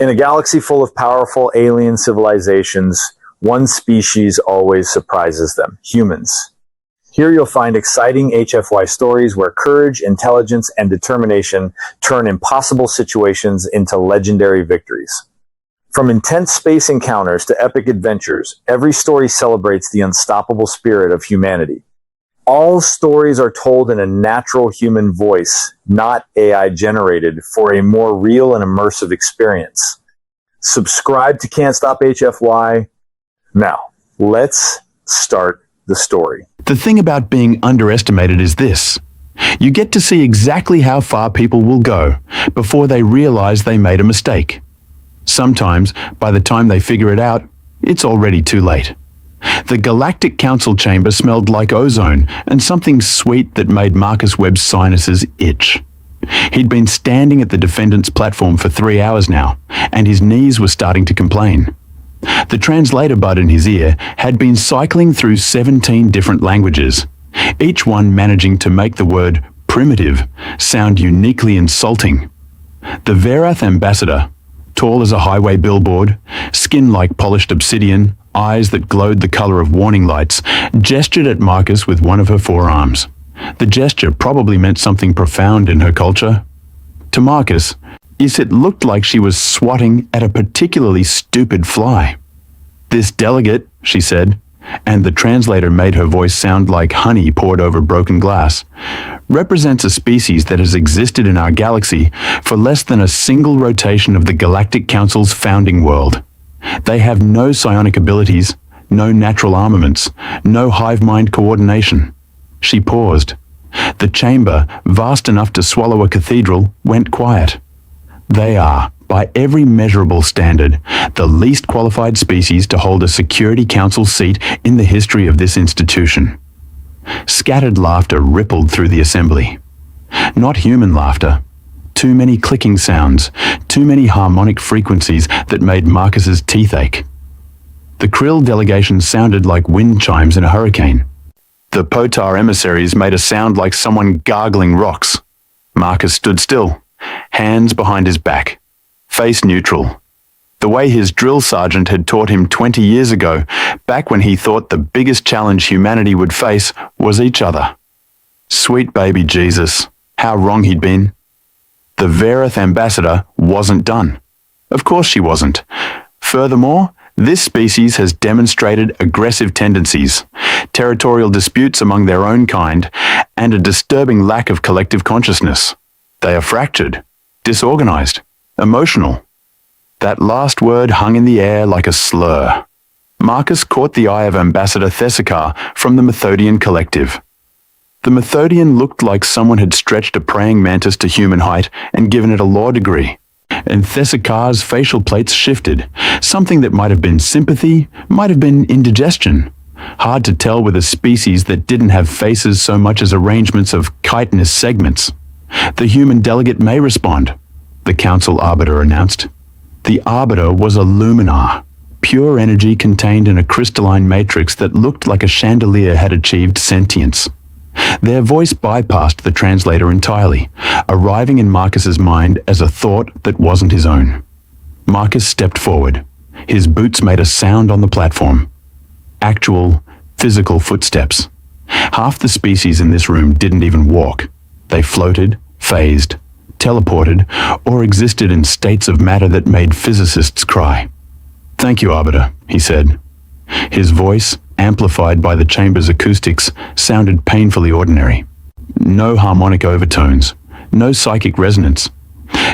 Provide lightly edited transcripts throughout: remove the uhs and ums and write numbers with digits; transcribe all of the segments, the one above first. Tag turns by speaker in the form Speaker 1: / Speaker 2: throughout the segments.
Speaker 1: In a galaxy full of powerful alien civilizations, one species always surprises them: humans. Here you'll find exciting HFY stories where courage, intelligence, and determination turn impossible situations into legendary victories. From intense space encounters to epic adventures, every story celebrates the unstoppable spirit of humanity. All stories are told in a natural human voice, not AI generated, for a more real and immersive experience. Subscribe to Can't Stop HFY. Now, let's start the story.
Speaker 2: The thing about being underestimated is this. You get to see exactly how far people will go before they realize they made a mistake. Sometimes, by the time they figure it out, it's already too late. The Galactic Council chamber smelled like ozone and something sweet that made Marcus Webb's sinuses itch. He'd been standing at the defendant's platform for 3 hours now, and his knees were starting to complain. The translator bud in his ear had been cycling through 17 different languages, each one managing to make the word primitive sound uniquely insulting. The Verath ambassador, tall as a highway billboard, skin like polished obsidian, eyes that glowed the color of warning lights, gestured at Marcus with one of her forearms. The gesture probably meant something profound in her culture. To Marcus, it looked like she was swatting at a particularly stupid fly. "This delegate," she said, and the translator made her voice sound like honey poured over broken glass, "represents a species that has existed in our galaxy for less than a single rotation of the Galactic Council's founding world. They have no psionic abilities, no natural armaments, no hive mind coordination." She paused. The chamber, vast enough to swallow a cathedral, went quiet. "They are, by every measurable standard, the least qualified species to hold a Security Council seat in the history of this institution." Scattered laughter rippled through the assembly. Not human laughter. Too many clicking sounds, too many harmonic frequencies that made Marcus's teeth ache. The Krill delegation sounded like wind chimes in a hurricane. The Potar emissaries made a sound like someone gargling rocks. Marcus stood still, hands behind his back, face neutral. The way his drill sergeant had taught him 20 years ago, back when he thought the biggest challenge humanity would face was each other. Sweet baby Jesus, how wrong he'd been. The Verath ambassador wasn't done. Of course she wasn't. Furthermore, this species has demonstrated aggressive tendencies, territorial disputes among their own kind, and a disturbing lack of collective consciousness. They are fractured, disorganized, emotional. That last word hung in the air like a slur. Marcus caught the eye of Ambassador Thesakar from the Methodian collective. The Methodian looked like someone had stretched a praying mantis to human height and given it a law degree. And Thesakar's facial plates shifted. Something that might have been sympathy, might have been indigestion. Hard to tell with a species that didn't have faces so much as arrangements of chitinous segments. "The human delegate may respond," the council arbiter announced. The arbiter was a luminar, pure energy contained in a crystalline matrix that looked like a chandelier had achieved sentience. Their voice bypassed the translator entirely, arriving in Marcus's mind as a thought that wasn't his own. Marcus stepped forward. His boots made a sound on the platform. Actual, physical footsteps. Half the species in this room didn't even walk. They floated, phased, teleported, or existed in states of matter that made physicists cry. "Thank you, Arbiter," he said. His voice, amplified by the chamber's acoustics, sounded painfully ordinary. No harmonic overtones, no psychic resonance.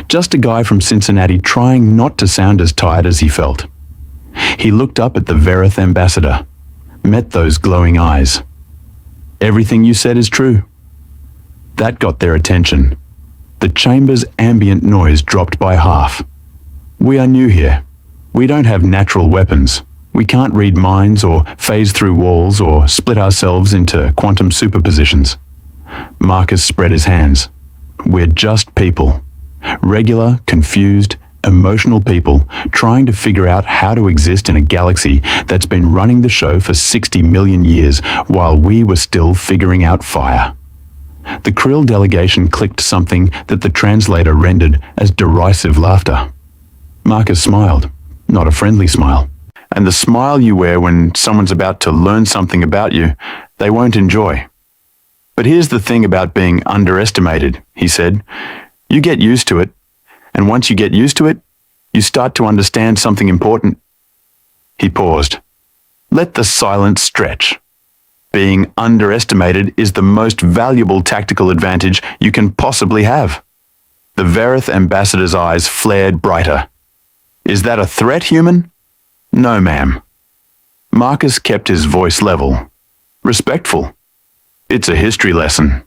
Speaker 2: Just a guy from Cincinnati trying not to sound as tired as he felt. He looked up at the Verath ambassador, met those glowing eyes. "Everything you said is true." That got their attention. The chamber's ambient noise dropped by half. "We are new here. We don't have natural weapons. We can't read minds or phase through walls or split ourselves into quantum superpositions." Marcus spread his hands. "We're just people. Regular, confused, emotional people trying to figure out how to exist in a galaxy that's been running the show for 60 million years while we were still figuring out fire." The Krill delegation clicked something that the translator rendered as derisive laughter. Marcus smiled, not a friendly smile. And the smile you wear when someone's about to learn something about you, they won't enjoy. But here's the thing about being underestimated, he said. You get used to it, and once you get used to it, you start to understand something important. He paused. Let the silence stretch. Being underestimated is the most valuable tactical advantage you can possibly have. The Verith ambassador's eyes flared brighter. Is that a threat, human? No, ma'am. Marcus kept his voice level. Respectful. It's a history lesson.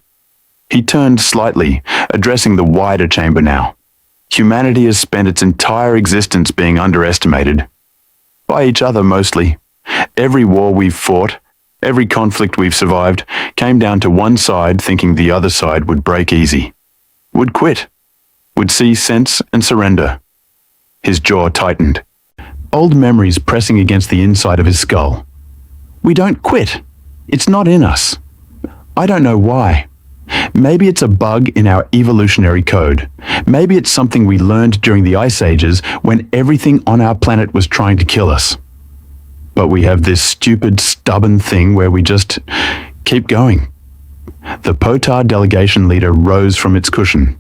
Speaker 2: He turned slightly, addressing the wider chamber now. Humanity has spent its entire existence being underestimated. By each other, mostly. Every war we've fought, every conflict we've survived, came down to one side thinking the other side would break easy. Would quit. Would see sense and surrender. His jaw tightened. Old memories pressing against the inside of his skull. We don't quit. It's not in us. I don't know why. Maybe it's a bug in our evolutionary code. Maybe it's something we learned during the Ice Ages when everything on our planet was trying to kill us. But we have this stupid, stubborn thing where we just keep going. The Potar delegation leader rose from its cushion.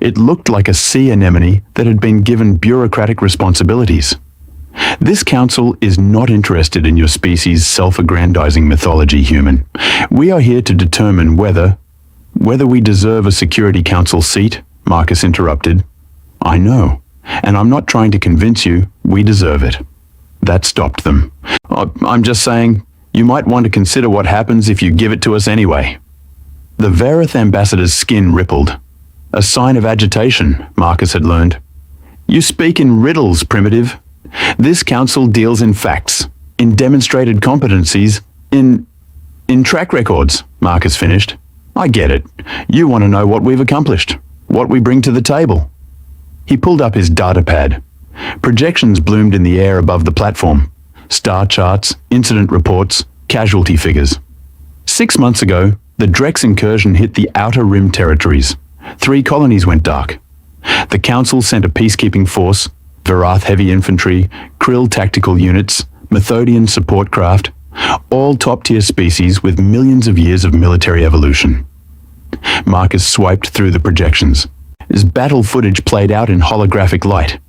Speaker 2: It looked like a sea anemone that had been given bureaucratic responsibilities. This council is not interested in your species' self-aggrandizing mythology, human. We are here to determine whether we deserve a Security Council seat, Marcus interrupted. I know, and I'm not trying to convince you we deserve it. That stopped them. I'm just saying, you might want to consider what happens if you give it to us anyway. The Verith ambassador's skin rippled. A sign of agitation, Marcus had learned. You speak in riddles, primitive. This council deals in facts, in demonstrated competencies, in track records, Marcus finished. I get it. You want to know what we've accomplished, what we bring to the table. He pulled up his data pad. Projections bloomed in the air above the platform. Star charts, incident reports, casualty figures. 6 months ago, the Drex incursion hit the Outer Rim territories. 3 colonies went dark. The Council sent a peacekeeping force, Varath heavy infantry, Krill tactical units, Methodian support craft, all top-tier species with millions of years of military evolution. Marcus swiped through the projections. His battle footage played out in holographic light.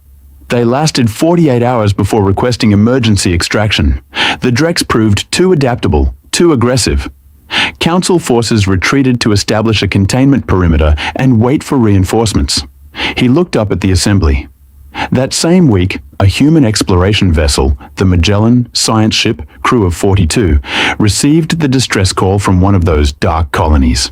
Speaker 2: They lasted 48 hours before requesting emergency extraction. The Drex proved too adaptable, too aggressive. Council forces retreated to establish a containment perimeter and wait for reinforcements. He looked up at the assembly. That same week, a human exploration vessel, the Magellan science ship, crew of 42, received the distress call from one of those dark colonies.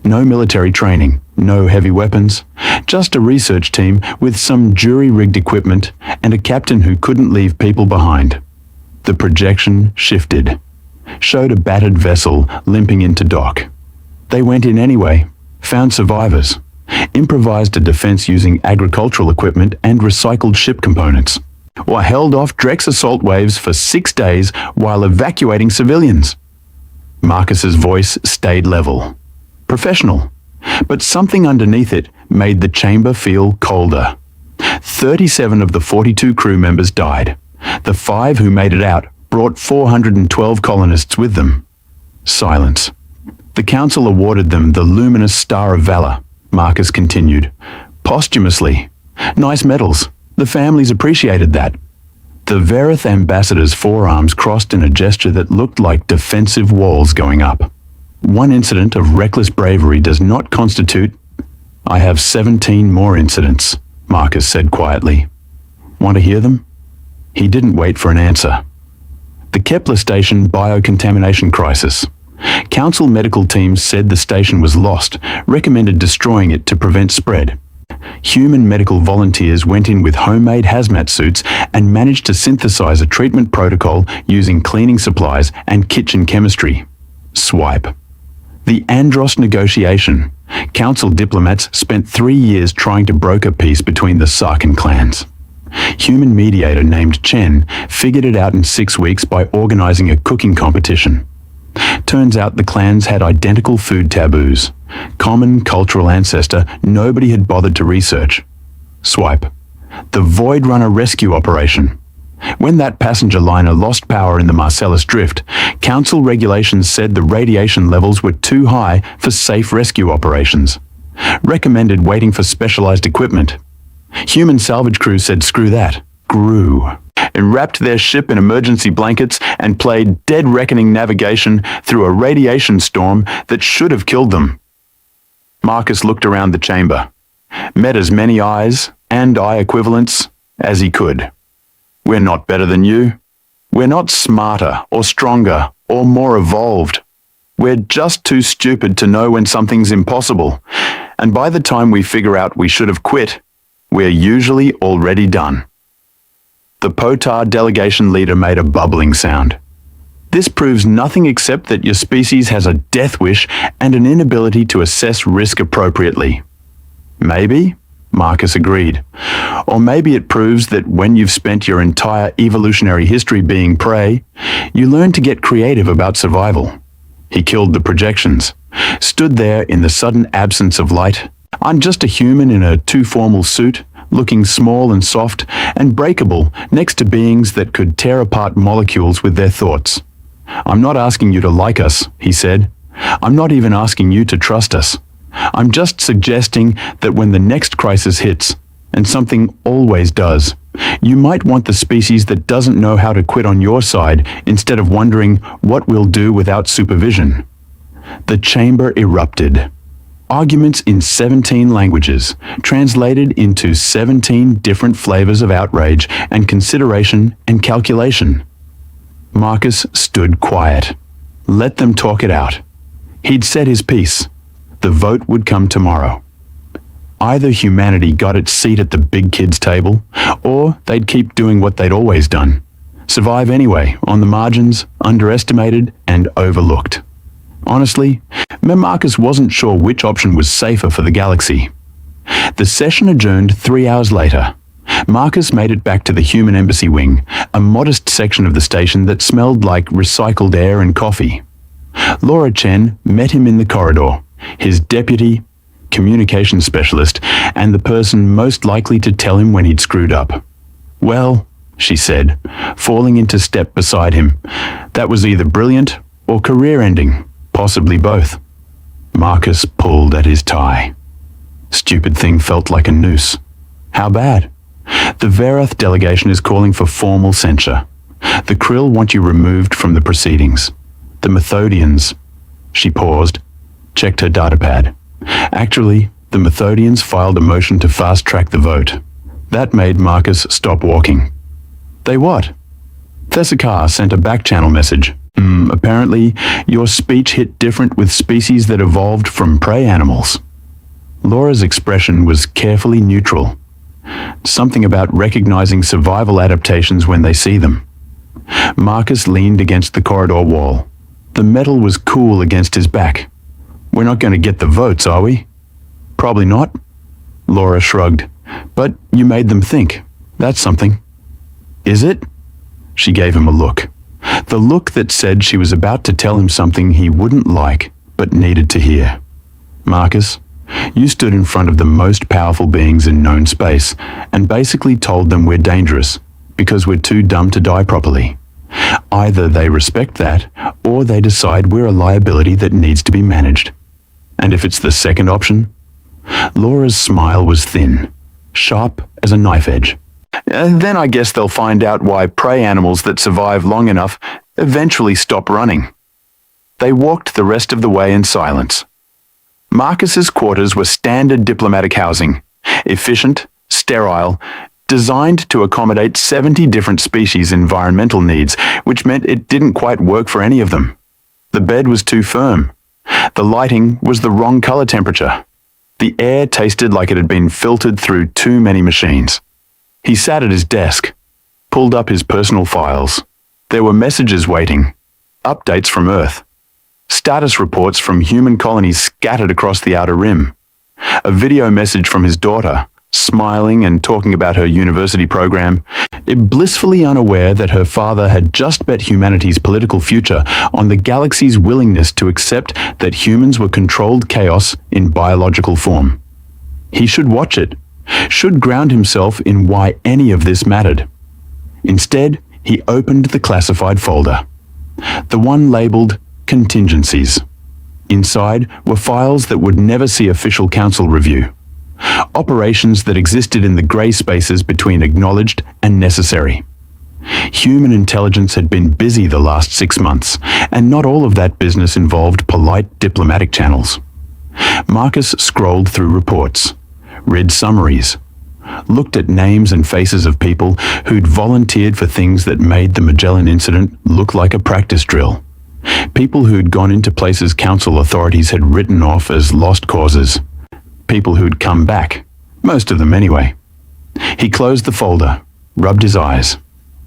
Speaker 2: No military training, no heavy weapons, just a research team with some jury-rigged equipment and a captain who couldn't leave people behind. The projection shifted, showed a battered vessel limping into dock. They went in anyway, found survivors, improvised a defense using agricultural equipment and recycled ship components, or held off Drex assault waves for 6 days while evacuating civilians. Marcus's voice stayed level. Professional. But something underneath it made the chamber feel colder. 37 of the 42 crew members died. The 5 who made it out brought 412 colonists with them. Silence. The council awarded them the Luminous Star of Valor, Marcus continued. Posthumously. Nice medals. The families appreciated that. The Verith ambassador's forearms crossed in a gesture that looked like defensive walls going up. One incident of reckless bravery does not constitute... I have 17 more incidents, Marcus said quietly. Want to hear them? He didn't wait for an answer. The Kepler station biocontamination crisis. Council medical teams said the station was lost, recommended destroying it to prevent spread. Human medical volunteers went in with homemade hazmat suits and managed to synthesize a treatment protocol using cleaning supplies and kitchen chemistry. Swipe. The Andros negotiation. Council diplomats spent 3 years trying to broker peace between the Sarkin clans. Human mediator named Chen figured it out in 6 weeks by organizing a cooking competition. Turns out the clans had identical food taboos. Common cultural ancestor nobody had bothered to research. Swipe. the Void Runner rescue operation. When that passenger liner lost power in the Marcellus Drift, Council regulations said the radiation levels were too high for safe rescue operations. Recommended waiting for specialized equipment. Human salvage crews said screw that. Grew. And wrapped their ship in emergency blankets and played dead reckoning navigation through a radiation storm that should have killed them. Marcus looked around the chamber, met as many eyes and eye equivalents as he could. We're not better than you. We're not smarter or stronger or more evolved. We're just too stupid to know when something's impossible. And by the time we figure out we should have quit, we're usually already done. The Potard delegation leader made a bubbling sound. This proves nothing except that your species has a death wish and an inability to assess risk appropriately. Maybe, Marcus agreed. Or maybe it proves that when you've spent your entire evolutionary history being prey, you learn to get creative about survival. He killed the projections, stood there in the sudden absence of light. I'm just a human in a too-formal suit, looking small and soft and breakable next to beings that could tear apart molecules with their thoughts. I'm not asking you to like us, he said. I'm not even asking you to trust us. I'm just suggesting that when the next crisis hits, and something always does, you might want the species that doesn't know how to quit on your side instead of wondering what we'll do without supervision. The chamber erupted. Arguments in 17 languages, translated into 17 different flavors of outrage and consideration and calculation. Marcus stood quiet. Let them talk it out. He'd said his piece. The vote would come tomorrow. Either humanity got its seat at the big kids' table, or they'd keep doing what they'd always done. Survive anyway, on the margins, underestimated and overlooked. Honestly, Marcus wasn't sure which option was safer for the galaxy. The session adjourned 3 hours later. Marcus made it back to the human embassy wing, a modest section of the station that smelled like recycled air and coffee. Laura Chen met him in the corridor, his deputy, communications specialist, and the person most likely to tell him when he'd screwed up. Well, she said, falling into step beside him, that was either brilliant or career-ending, possibly both. Marcus pulled at his tie. Stupid thing felt like a noose. How bad? The Verath delegation is calling for formal censure. The Krill want you removed from the proceedings. The Methodians... She paused, checked her datapad. Actually, the Methodians filed a motion to fast-track the vote. That made Marcus stop walking. They what? Thessakar sent a back-channel message. Apparently, your speech hit different with species that evolved from prey animals. Laura's expression was carefully neutral. Something about recognizing survival adaptations when they see them. Marcus leaned against the corridor wall. The metal was cool against his back. We're not going to get the votes, are we? Probably not. Laura shrugged. But you made them think. That's something. Is it? She gave him a look. The look that said she was about to tell him something he wouldn't like, but needed to hear. Marcus, you stood in front of the most powerful beings in known space and basically told them we're dangerous because we're too dumb to die properly. Either they respect that, or they decide we're a liability that needs to be managed. And if it's the second option? Laura's smile was thin, sharp as a knife edge. Then I guess they'll find out why prey animals that survive long enough eventually stop running. They walked the rest of the way in silence. Marcus's quarters were standard diplomatic housing, efficient, sterile, designed to accommodate 70 different species' environmental needs, which meant it didn't quite work for any of them. The bed was too firm. The lighting was the wrong color temperature. The air tasted like it had been filtered through too many machines. He sat at his desk, pulled up his personal files. There were messages waiting, updates from Earth, status reports from human colonies scattered across the outer rim, a video message from his daughter, smiling and talking about her university program, blissfully unaware that her father had just bet humanity's political future on the galaxy's willingness to accept that humans were controlled chaos in biological form. He should watch it, should ground himself in why any of this mattered. Instead, he opened the classified folder, the one labeled Contingencies. Inside were files that would never see official council review, operations that existed in the grey spaces between acknowledged and necessary. Human intelligence had been busy the last 6 months, and not all of that business involved polite diplomatic channels. Marcus scrolled through reports, read summaries, looked at names and faces of people who'd volunteered for things that made the Magellan incident look like a practice drill. People who'd gone into places council authorities had written off as lost causes. People who'd come back, most of them anyway. He closed the folder, rubbed his eyes.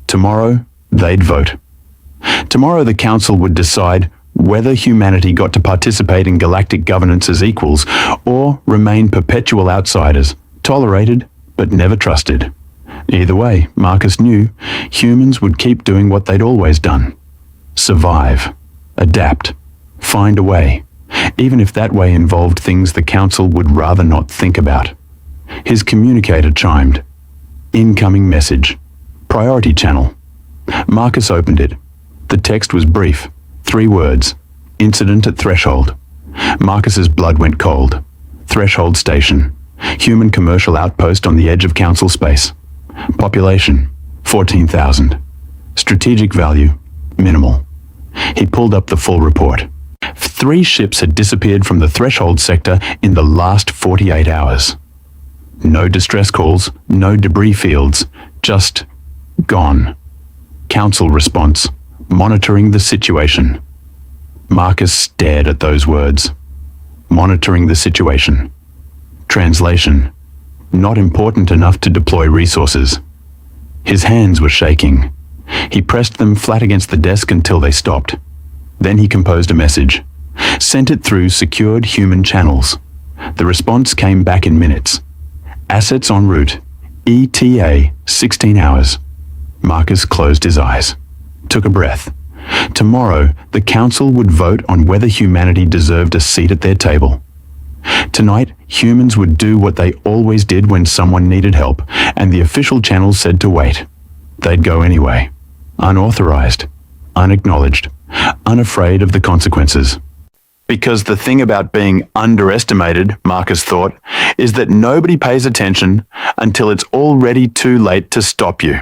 Speaker 2: Tomorrow, they'd vote. Tomorrow the council would decide whether humanity got to participate in galactic governance as equals or remain perpetual outsiders, tolerated but never trusted. Either way, Marcus knew humans would keep doing what they'd always done. Survive, adapt, find a way, even if that way involved things the council would rather not think about. His communicator chimed. Incoming message. Priority channel. Marcus opened it. The text was brief. 3 words. Incident at threshold. Marcus's blood went cold. Threshold station. Human commercial outpost on the edge of council space. Population, 14,000. Strategic value, minimal. He pulled up the full report. 3 ships had disappeared from the threshold sector in the last 48 hours. No distress calls, no debris fields, just gone. Council response, monitoring the situation. Marcus stared at those words. Monitoring the situation. Translation, not important enough to deploy resources. His hands were shaking. He pressed them flat against the desk until they stopped. Then he composed a message, sent it through secured human channels. The response came back in minutes. Assets en route. ETA 16 hours. Marcus closed his eyes, took a breath. Tomorrow, the council would vote on whether humanity deserved a seat at their table. Tonight, humans would do what they always did when someone needed help, and the official channels said to wait. They'd go anyway. Unauthorized, unacknowledged, unafraid of the consequences. Because the thing about being underestimated, Marcus thought, is that nobody pays attention until it's already too late to stop you.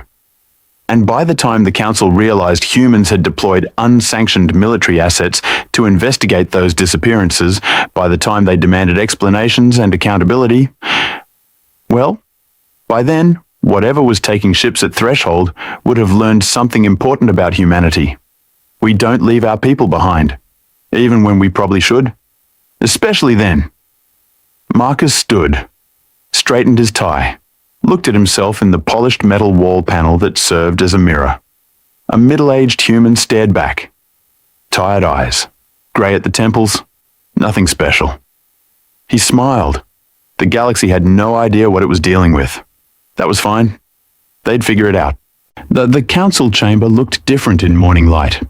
Speaker 2: And by the time the council realized humans had deployed unsanctioned military assets to investigate those disappearances, by the time they demanded explanations and accountability, well, by then, whatever was taking ships at threshold would have learned something important about humanity. We don't leave our people behind, even when we probably should. Especially then. Marcus stood, straightened his tie, looked at himself in the polished metal wall panel that served as a mirror. A middle-aged human stared back. Tired eyes, grey at the temples, nothing special. He smiled. The galaxy had no idea what it was dealing with. That was fine. They'd figure it out. The council chamber looked different in morning light.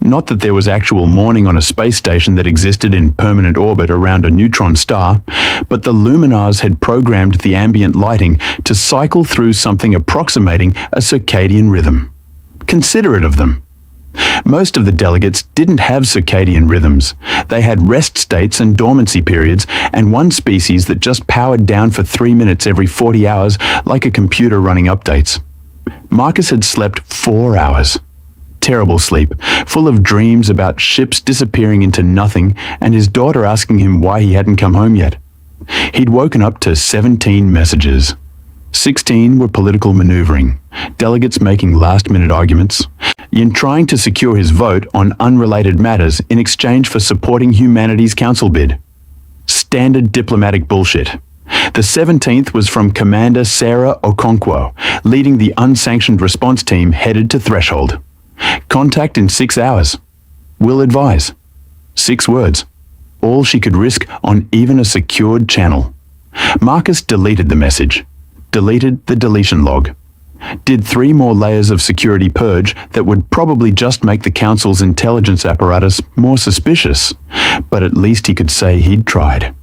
Speaker 2: Not that there was actual morning on a space station that existed in permanent orbit around a neutron star, but the luminars had programmed the ambient lighting to cycle through something approximating a circadian rhythm. Considerate of them. Most of the delegates didn't have circadian rhythms. They had rest states and dormancy periods, and one species that just powered down for 3 minutes every 40 hours like a computer running updates. Marcus had slept 4 hours. Terrible sleep, full of dreams about ships disappearing into nothing and his daughter asking him why he hadn't come home yet. He'd woken up to 17 messages. 16 were political maneuvering, delegates making last-minute arguments, in trying to secure his vote on unrelated matters in exchange for supporting humanity's council bid. Standard diplomatic bullshit. The 17th was from Commander Sarah Okonkwo, leading the unsanctioned response team headed to Threshold. Contact in 6 hours. Will advise. 6 words. All she could risk on even a secured channel. Marcus deleted the message. Deleted the deletion log. Did 3 more layers of security purge that would probably just make the council's intelligence apparatus more suspicious, but at least he could say he'd tried.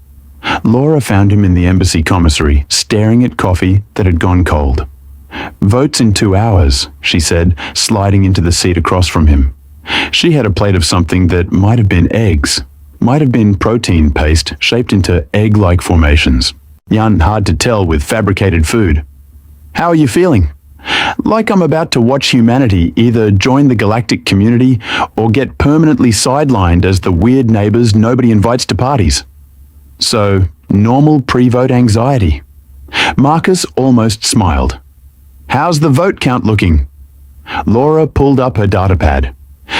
Speaker 2: Laura found him in the embassy commissary, staring at coffee that had gone cold. "Votes in 2 hours," she said, sliding into the seat across from him. She had a plate of something that might have been eggs, might have been protein paste shaped into egg-like formations. Hard to tell with fabricated food. "How are you feeling?" "Like I'm about to watch humanity either join the galactic community or get permanently sidelined as the weird neighbors nobody invites to parties." So, normal pre-vote anxiety. Marcus almost smiled. "How's the vote count looking?" Laura pulled up her datapad,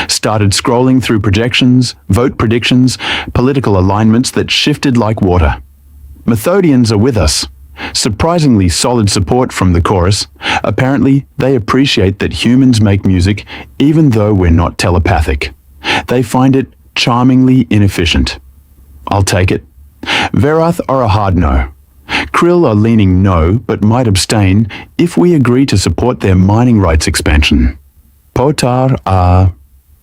Speaker 2: started scrolling through projections, vote predictions, political alignments that shifted like water. "Methodians are with us. Surprisingly solid support from the chorus. Apparently, they appreciate that humans make music even though we're not telepathic. They find it charmingly inefficient. I'll take it. Verath are a hard no. Krill are leaning no, but might abstain if we agree to support their mining rights expansion. Potar are..."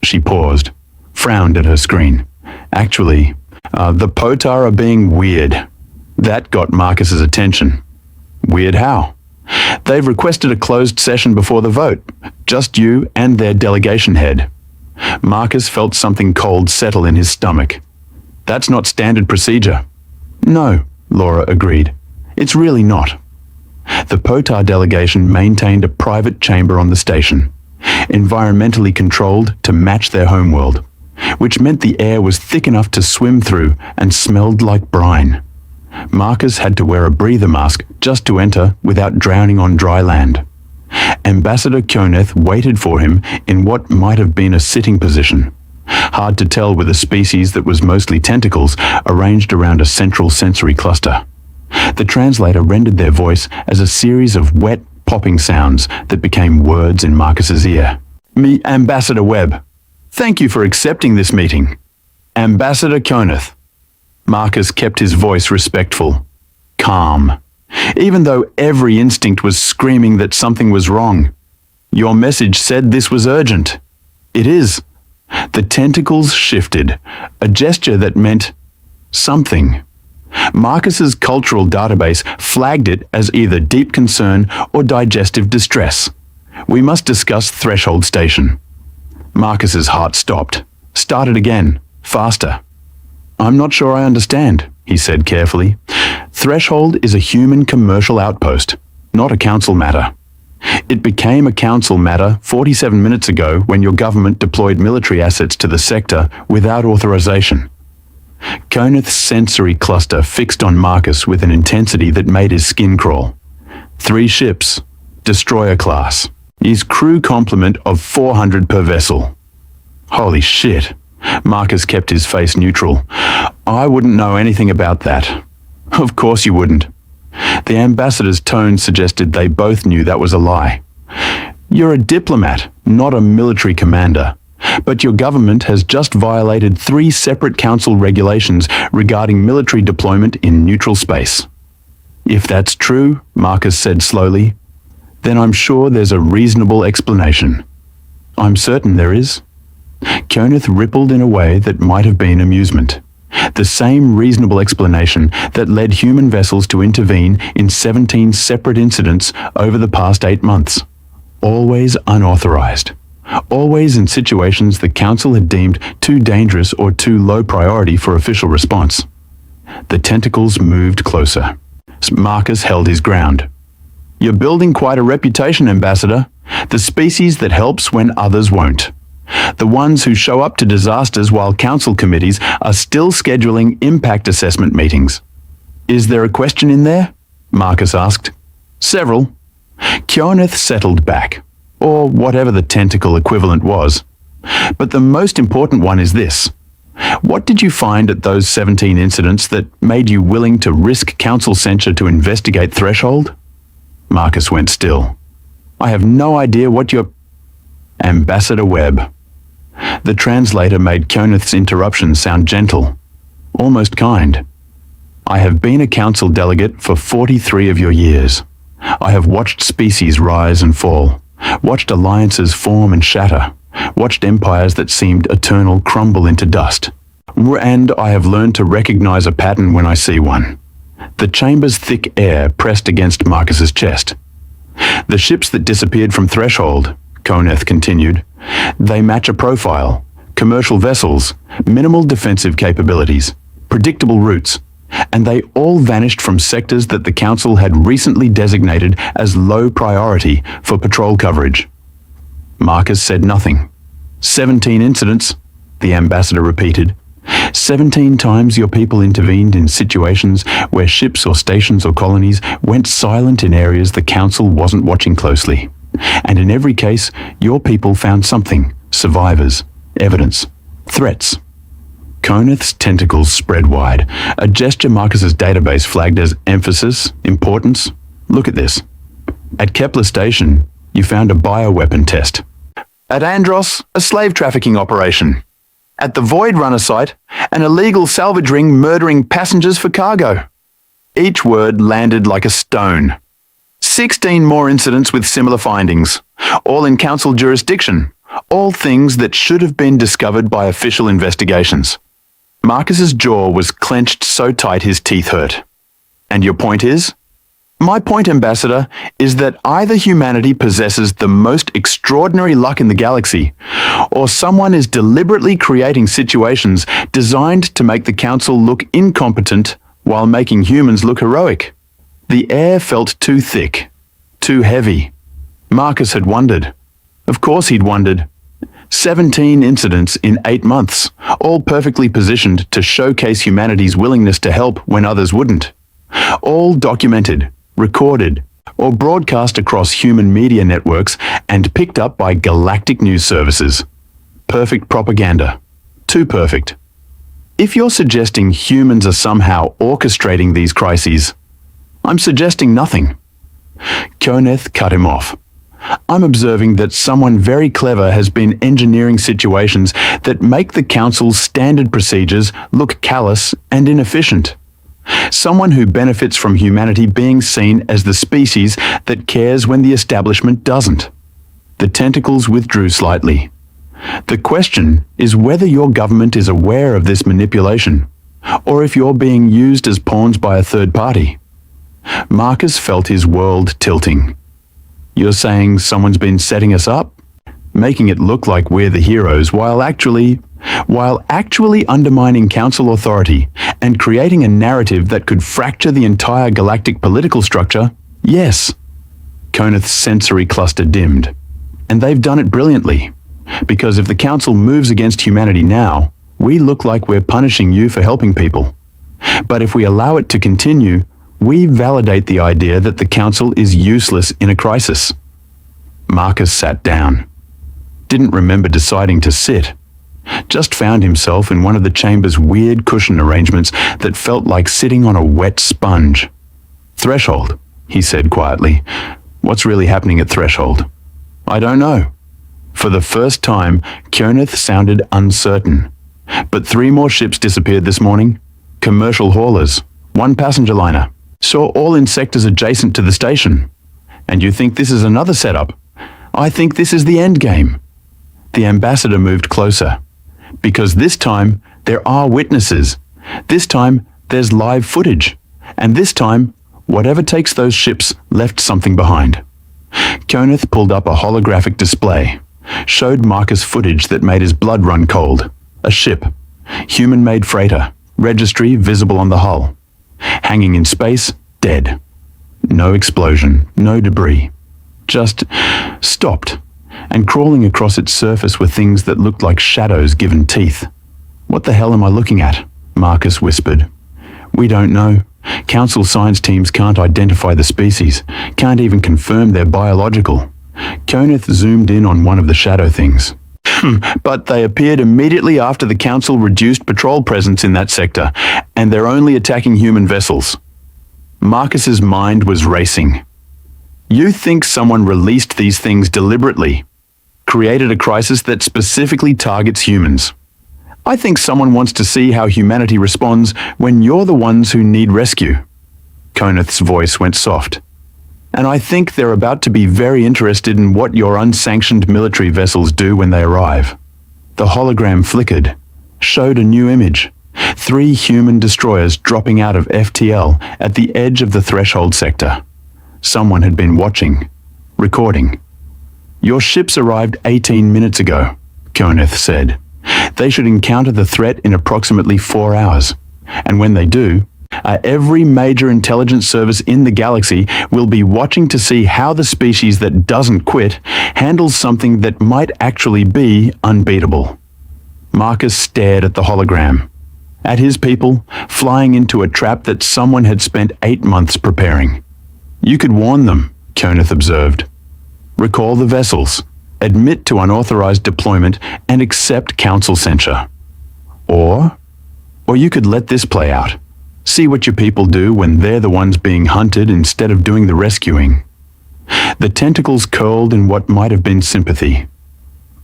Speaker 2: She paused, frowned at her screen. "Actually, the Potar are being weird." That got Marcus's attention. "Weird how?" "They've requested a closed session before the vote. Just you and their delegation head." Marcus felt something cold settle in his stomach. "That's not standard procedure." "No," Laura agreed. "It's really not." The Potar delegation maintained a private chamber on the station, environmentally controlled to match their homeworld, which meant the air was thick enough to swim through and smelled like brine. Marcus had to wear a breather mask just to enter without drowning on dry land. Ambassador Kioneth waited for him in what might have been a sitting position, hard to tell with a species that was mostly tentacles arranged around a central sensory cluster. The translator rendered their voice as a series of wet, popping sounds that became words in Marcus's ear. "Me, Ambassador Webb. Thank you for accepting this meeting. Ambassador Kioneth." Marcus kept his voice respectful, calm, even though every instinct was screaming that something was wrong. "Your message said this was urgent." "It is." The tentacles shifted, a gesture that meant something. Marcus's cultural database flagged it as either deep concern or digestive distress. "We must discuss Threshold Station." Marcus's heart stopped, started again, faster. "I'm not sure I understand," he said carefully. "Threshold is a human commercial outpost, not a council matter. It became a council matter 47 minutes ago when your government deployed military assets to the sector without authorization." Koneth's sensory cluster fixed on Marcus with an intensity that made his skin crawl. 3 ships, destroyer class. His crew complement of 400 per vessel. Holy shit. Marcus kept his face neutral. "I wouldn't know anything about that." "Of course you wouldn't." The ambassador's tone suggested they both knew that was a lie. "You're a diplomat, not a military commander. But your government has just violated 3 separate council regulations regarding military deployment in neutral space." "If that's true," Marcus said slowly, "then I'm sure there's a reasonable explanation." "I'm certain there is." Kioneth rippled in a way that might have been amusement. The same reasonable explanation that led human vessels to intervene in 17 separate incidents over the past 8 months. Always unauthorized. Always in situations the Council had deemed too dangerous or too low priority for official response. The tentacles moved closer. Marcus held his ground. "You're building quite a reputation, Ambassador. The species that helps when others won't. The ones who show up to disasters while council committees are still scheduling impact assessment meetings." "Is there a question in there?" Marcus asked. "Several." Kioneth settled back, or whatever the tentacle equivalent was. "But the most important one is this. What did you find at those 17 incidents that made you willing to risk council censure to investigate Threshold?" Marcus went still. "I have no idea what you're..." "Ambassador Webb." The translator made Kioneth's interruption sound gentle, almost kind. "I have been a council delegate for 43 of your years. I have watched species rise and fall, watched alliances form and shatter, watched empires that seemed eternal crumble into dust. And I have learned to recognize a pattern when I see one. The chamber's thick air pressed against Marcus's chest. The ships that disappeared from Threshold, Koneth continued, they match a profile. Commercial vessels, minimal defensive capabilities, predictable routes, and they all vanished from sectors that the Council had recently designated as low priority for patrol coverage. Marcus said nothing. 17 incidents, the ambassador repeated. 17 times your people intervened in situations where ships or stations or colonies went silent in areas the Council wasn't watching closely. And in every case, your people found something, survivors, evidence, threats. Koneth's tentacles spread wide, a gesture Marcus's database flagged as emphasis, importance. Look at this. At Kepler Station, you found a bioweapon test. At Andros, a slave trafficking operation. At the Void Runner site, an illegal salvage ring murdering passengers for cargo. Each word landed like a stone. 16 more incidents with similar findings, all in Council jurisdiction, all things that should have been discovered by official investigations. Marcus's jaw was clenched so tight his teeth hurt. And your point is? My point, Ambassador, is that either humanity possesses the most extraordinary luck in the galaxy, or someone is deliberately creating situations designed to make the Council look incompetent while making humans look heroic. The air felt too thick, too heavy. Marcus had wondered. Of course he'd wondered. 17 incidents in 8 months, all perfectly positioned to showcase humanity's willingness to help when others wouldn't. All documented, recorded, or broadcast across human media networks and picked up by galactic news services. Perfect propaganda. Too perfect. If you're suggesting humans are somehow orchestrating these crises, I'm suggesting nothing. Koneth cut him off. I'm observing that someone very clever has been engineering situations that make the Council's standard procedures look callous and inefficient. Someone who benefits from humanity being seen as the species that cares when the establishment doesn't. The tentacles withdrew slightly. The question is whether your government is aware of this manipulation, or if you're being used as pawns by a third party. Marcus felt his world tilting. You're saying someone's been setting us up? Making it look like we're the heroes while actually undermining Council authority and creating a narrative that could fracture the entire galactic political structure? Yes. Koneth's sensory cluster dimmed. And they've done it brilliantly. Because if the Council moves against humanity now, we look like we're punishing you for helping people. But if we allow it to continue, we validate the idea that the Council is useless in a crisis. Marcus sat down. Didn't remember deciding to sit. Just found himself in one of the chamber's weird cushion arrangements that felt like sitting on a wet sponge. Threshold, he said quietly. What's really happening at Threshold? I don't know. For the first time, Koneth sounded uncertain. But 3 more ships disappeared this morning. Commercial haulers, 1 passenger liner. Saw all in sectors adjacent to the station. And you think this is another setup? I think this is the end game. The ambassador moved closer. Because this time, there are witnesses. This time, there's live footage. And this time, whatever takes those ships left something behind. Koneth pulled up a holographic display. Showed Marcus footage that made his blood run cold. A ship. Human-made freighter. Registry visible on the hull. Hanging in space, dead. No explosion, no debris. Just stopped. And crawling across its surface were things that looked like shadows given teeth. What the hell am I looking at? Marcus whispered. We don't know. Council science teams can't identify the species, can't even confirm they're biological. Koneth zoomed in on one of the shadow things. But they appeared immediately after the Council reduced patrol presence in that sector, and they're only attacking human vessels. Marcus's mind was racing. You think someone released these things deliberately? Created a crisis that specifically targets humans? I think someone wants to see how humanity responds when you're the ones who need rescue. Koneth's voice went soft. And I think they're about to be very interested in what your unsanctioned military vessels do when they arrive. The hologram flickered, showed a new image. 3 human destroyers dropping out of FTL at the edge of the threshold sector. Someone had been watching, recording. Your ships arrived 18 minutes ago, Koneth said. They should encounter the threat in approximately 4 hours. And when they do, every major intelligence service in the galaxy will be watching to see how the species that doesn't quit handles something that might actually be unbeatable. Marcus stared at the hologram, at his people flying into a trap that someone had spent 8 months preparing. You could warn them, Koneth observed. Recall the vessels, admit to unauthorized deployment, and accept council censure. Or you could let this play out. See what your people do when they're the ones being hunted instead of doing the rescuing. The tentacles curled in what might have been sympathy.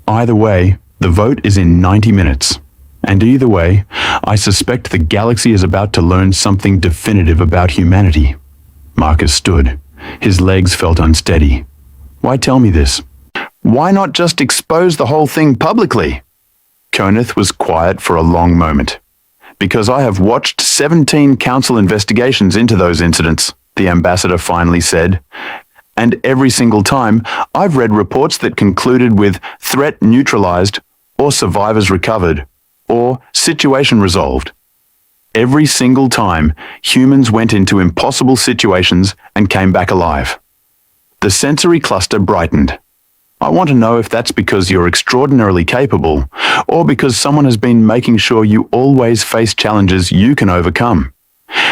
Speaker 2: Either way, the vote is in 90 minutes. And either way, I suspect the galaxy is about to learn something definitive about humanity. Marcus stood. His legs felt unsteady. Why tell me this? Why not just expose the whole thing publicly? Koneth was quiet for a long moment. Because I have watched 17 council investigations into those incidents, the ambassador finally said. And every single time, I've read reports that concluded with threat neutralized, or survivors recovered, or situation resolved. Every single time, humans went into impossible situations and came back alive. The sensory cluster brightened. I want to know if that's because you're extraordinarily capable, or because someone has been making sure you always face challenges you can overcome.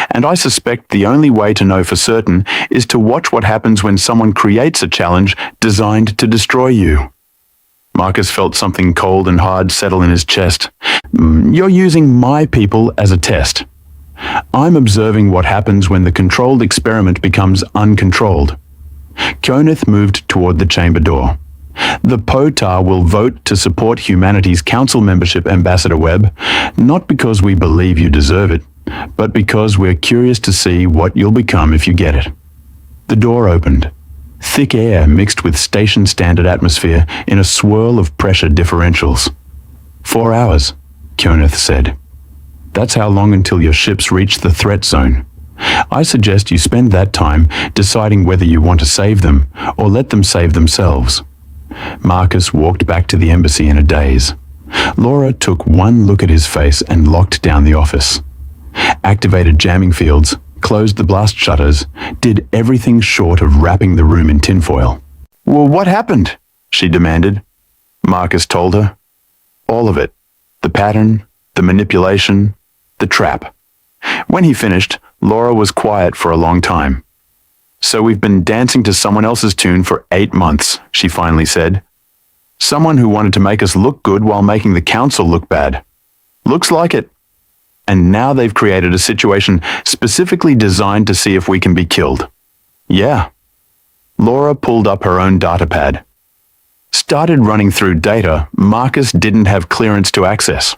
Speaker 2: And I suspect the only way to know for certain is to watch what happens when someone creates a challenge designed to destroy you. Marcus felt something cold and hard settle in his chest. You're using my people as a test. I'm observing what happens when the controlled experiment becomes uncontrolled. Koneth moved toward the chamber door. The POTAR will vote to support humanity's council membership, Ambassador Webb, not because we believe you deserve it, but because we're curious to see what you'll become if you get it. The door opened. Thick air mixed with station-standard atmosphere in a swirl of pressure differentials. 4 hours, Koneth said. That's how long until your ships reach the threat zone. I suggest you spend that time deciding whether you want to save them or let them save themselves. Marcus walked back to the embassy in a daze. Laura took one look at his face and locked down the office. Activated jamming fields, closed the blast shutters, did everything short of wrapping the room in tinfoil. Well, what happened? She demanded. Marcus told her. All of it. The pattern, the manipulation, the trap. When he finished, Laura was quiet for a long time. So we've been dancing to someone else's tune for 8 months, she finally said. Someone who wanted to make us look good while making the council look bad. Looks like it. And now they've created a situation specifically designed to see if we can be killed. Yeah. Laura pulled up her own datapad. Started running through data Marcus didn't have clearance to access,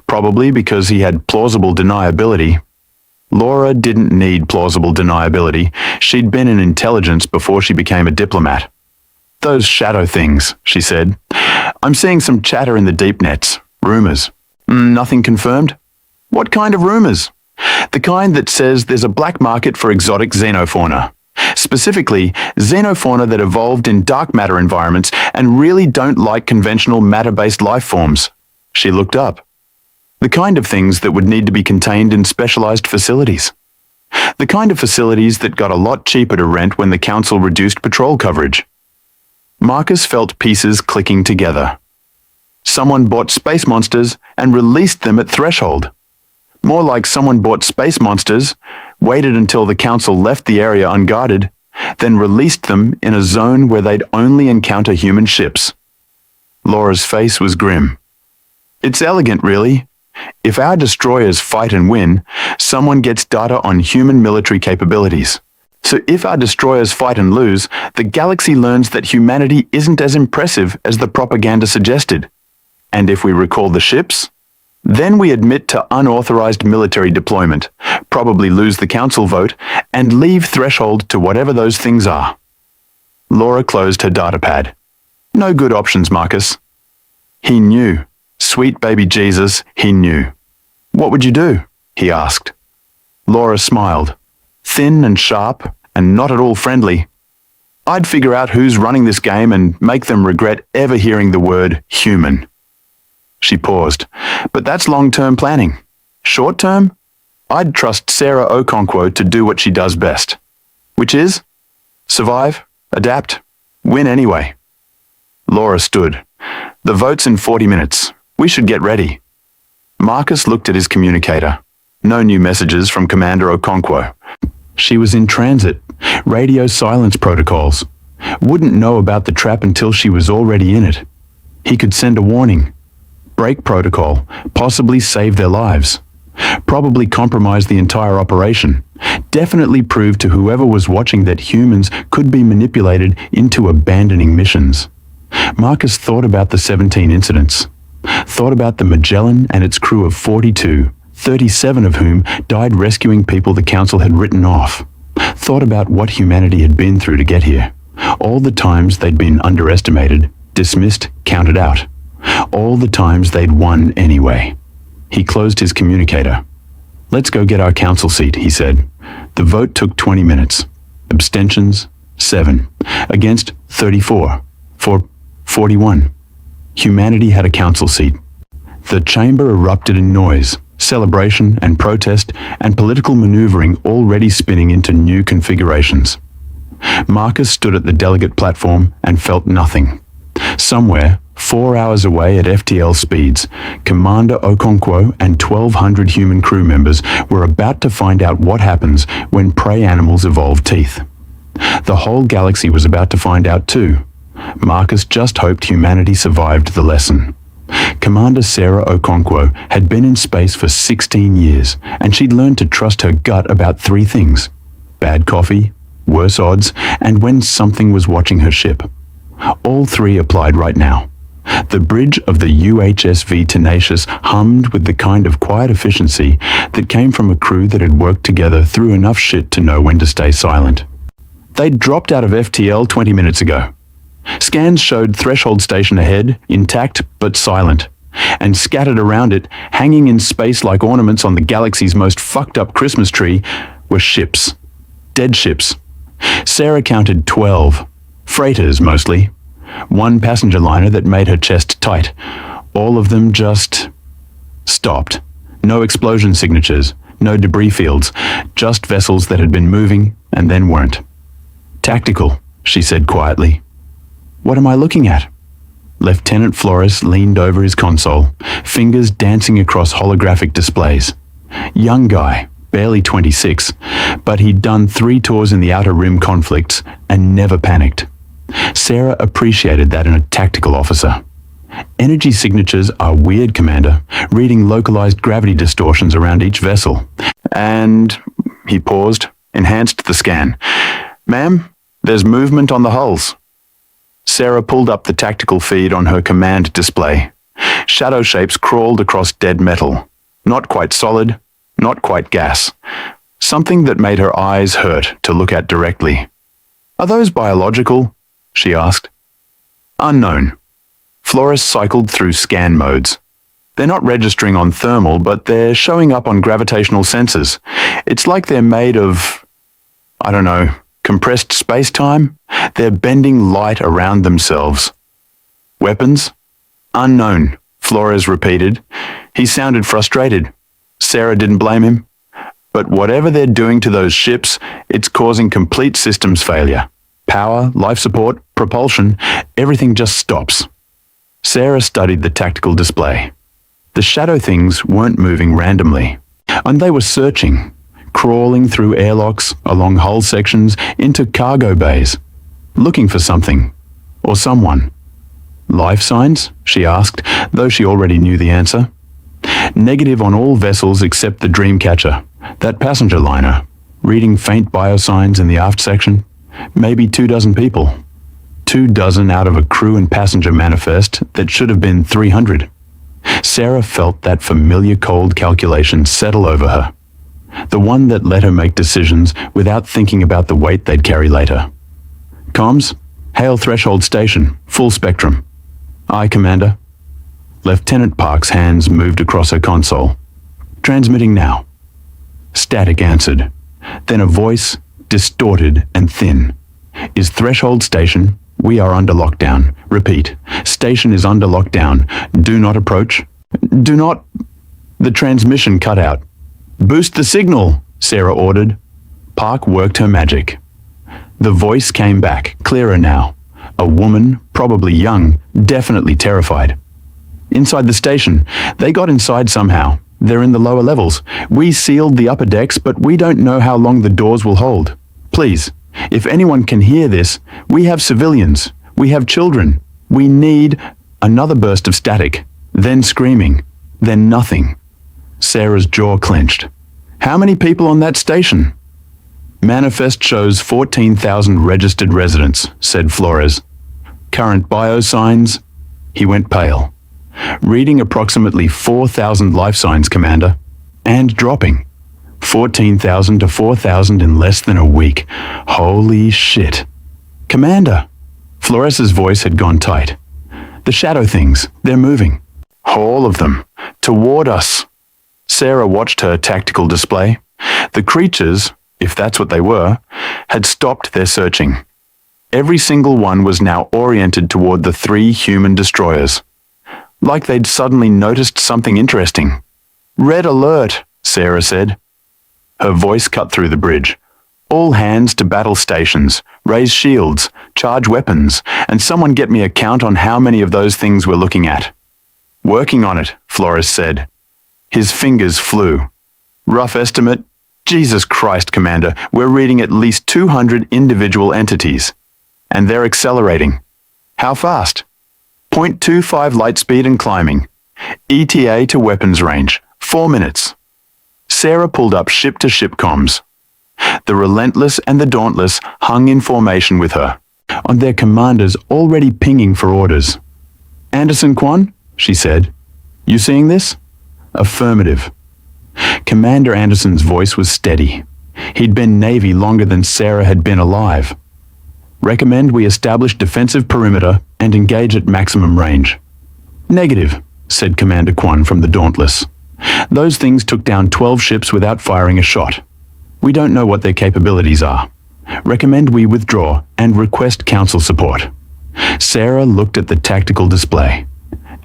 Speaker 2: probably because he had plausible deniability. Laura didn't need plausible deniability. She'd been in intelligence before she became a diplomat. Those shadow things, she said. I'm seeing some chatter in the deep nets. Rumors. Nothing confirmed? What kind of rumors? The kind that says there's a black market for exotic xenofauna. Specifically, xenofauna that evolved in dark matter environments and really don't like conventional matter-based life forms. She looked up. The kind of things that would need to be contained in specialized facilities. The kind of facilities that got a lot cheaper to rent when the council reduced patrol coverage. Marcus felt pieces clicking together. Someone bought space monsters and released them at threshold. More like someone bought space monsters, waited until the council left the area unguarded, then released them in a zone where they'd only encounter human ships. Laura's face was grim. It's elegant, really. If our destroyers fight and win, someone gets data on human military capabilities. So if our destroyers fight and lose, the galaxy learns that humanity isn't as impressive as the propaganda suggested. And if we recall the ships, then we admit to unauthorized military deployment, probably lose the council vote, and leave threshold to whatever those things are. Laura closed her datapad. No good options, Marcus. He knew. sweet baby Jesus, he knew. "What would you do?" he asked. Laura smiled, thin and sharp and not at all friendly. "I'd figure out who's running this game and make them regret ever hearing the word human." She paused. "But that's long-term planning. Short-term? I'd trust Sarah Okonkwo to do what she does best. Which is? Survive, adapt, win anyway." Laura stood. "The vote's in 40 minutes. We should get ready." Marcus looked at his communicator. No new messages from Commander Okonkwo. She was in transit. Radio silence protocols. Wouldn't know about the trap until she was already in it. He could send a warning. Break protocol. Possibly save their lives. Probably compromise the entire operation. Definitely prove to whoever was watching that humans could be manipulated into abandoning missions. Marcus thought about the 17 incidents. Thought about the Magellan and its crew of 42, 37 of whom died rescuing people the Council had written off. Thought about what humanity had been through to get here. All the times they'd been underestimated, dismissed, counted out. All the times they'd won anyway. He closed his communicator. "Let's go get our council seat," he said. The vote took 20 minutes. Abstentions, 7. Against, 34. For 41. Humanity had a council seat. The chamber erupted in noise, celebration and protest, and political maneuvering already spinning into new configurations. Marcus stood at the delegate platform and felt nothing. Somewhere, 4 hours away at FTL speeds, Commander Okonkwo and 1,200 human crew members were about to find out what happens when prey animals evolve teeth. The whole galaxy was about to find out too. Marcus just hoped humanity survived the lesson. Commander Sarah Okonkwo had been in space for 16 years, and she'd learned to trust her gut about 3 things: bad coffee, worse odds, and when something was watching her ship. All 3 applied right now. The bridge of the UHSV Tenacious hummed with the kind of quiet efficiency that came from a crew that had worked together through enough shit to know when to stay silent. They'd dropped out of FTL 20 minutes ago. Scans showed Threshold Station ahead, intact but silent, and scattered around it, hanging in space like ornaments on the galaxy's most fucked up Christmas tree, were ships. Dead ships. Sarah counted 12. Freighters, mostly. 1 passenger liner that made her chest tight. All of them just stopped. No explosion signatures, no debris fields, just vessels that had been moving and then weren't. "Tactical," she said quietly. "What am I looking at?" Lieutenant Flores leaned over his console, fingers dancing across holographic displays. Young guy, barely 26, but he'd done 3 tours in the Outer Rim conflicts and never panicked. Sarah appreciated that in a tactical officer. "Energy signatures are weird, Commander, reading localized gravity distortions around each vessel. And," he paused, enhanced the scan. "Ma'am, there's movement on the hulls." Sarah pulled up the tactical feed on her command display. Shadow shapes crawled across dead metal. Not quite solid, not quite gas. Something that made her eyes hurt to look at directly. "Are those biological?" she asked. "Unknown." Flores cycled through scan modes. "They're not registering on thermal, but they're showing up on gravitational sensors. It's like they're made of, I don't know, compressed space-time? They're bending light around themselves." "Weapons?" "Unknown," Flores repeated. He sounded frustrated. Sarah didn't blame him. "But whatever they're doing to those ships, it's causing complete systems failure. Power, life support, propulsion, everything just stops." Sarah studied the tactical display. The shadow things weren't moving randomly, and they were searching, crawling through airlocks, along hull sections, into cargo bays, looking for something, or someone. "Life signs?" she asked, though she already knew the answer. "Negative on all vessels except the Dreamcatcher, that passenger liner, reading faint biosigns in the aft section. Maybe 24 people. 24 out of a crew and passenger manifest that should have been 300. Sarah felt that familiar cold calculation settle over her. The one that let her make decisions without thinking about the weight they'd carry later. "Comms? Hail Threshold Station, full spectrum." "Aye, Commander." Lieutenant Park's hands moved across her console. Transmitting now. Static answered. Then a voice, distorted and thin. Is threshold station? We are under lockdown. Repeat. Station is under lockdown. Do not approach. Do not... The transmission cut out. Boost the signal, Sarah ordered. Park worked her magic. The voice came back, clearer now. A woman, probably young, definitely terrified. Inside the station. They got inside somehow. They're in the lower levels. We sealed the upper decks, but we don't know how long the doors will hold. Please, if anyone can hear this, we have civilians. We have children. We need... Another burst of static. Then screaming. Then nothing. Sarah's jaw clenched. How many people on that station? Manifest shows 14,000 registered residents, said Flores. Current biosigns? He went pale. Reading approximately 4,000 life signs, Commander. And dropping. 14,000 to 4,000 in less than a week. Holy shit. Commander. Flores's voice had gone tight. The shadow things, they're moving. All of them. Toward us. Sarah watched her tactical display. The creatures, if that's what they were, had stopped their searching. Every single one was now oriented toward the 3 human destroyers. Like they'd suddenly noticed something interesting. Red alert, Sarah said. Her voice cut through the bridge. All hands to battle stations, raise shields, charge weapons, and someone get me a count on how many of those things we're looking at. Working on it, Flores said. His fingers flew. Rough estimate? Jesus Christ, Commander, we're reading at least 200 individual entities. And they're accelerating. How fast? 0.25 light speed and climbing. ETA to weapons range, 4 minutes. Sarah pulled up ship-to-ship comms. The Relentless and the Dauntless hung in formation with her, on their commanders already pinging for orders. Anderson Quan, she said. You seeing this? Affirmative. Commander Anderson's voice was steady. He'd been Navy longer than Sarah had been alive. Recommend we establish defensive perimeter and engage at maximum range. Negative, said Commander Quan from the Dauntless. Those things took down 12 ships without firing a shot. We don't know what their capabilities are. Recommend we withdraw and request council support. Sarah looked at the tactical display.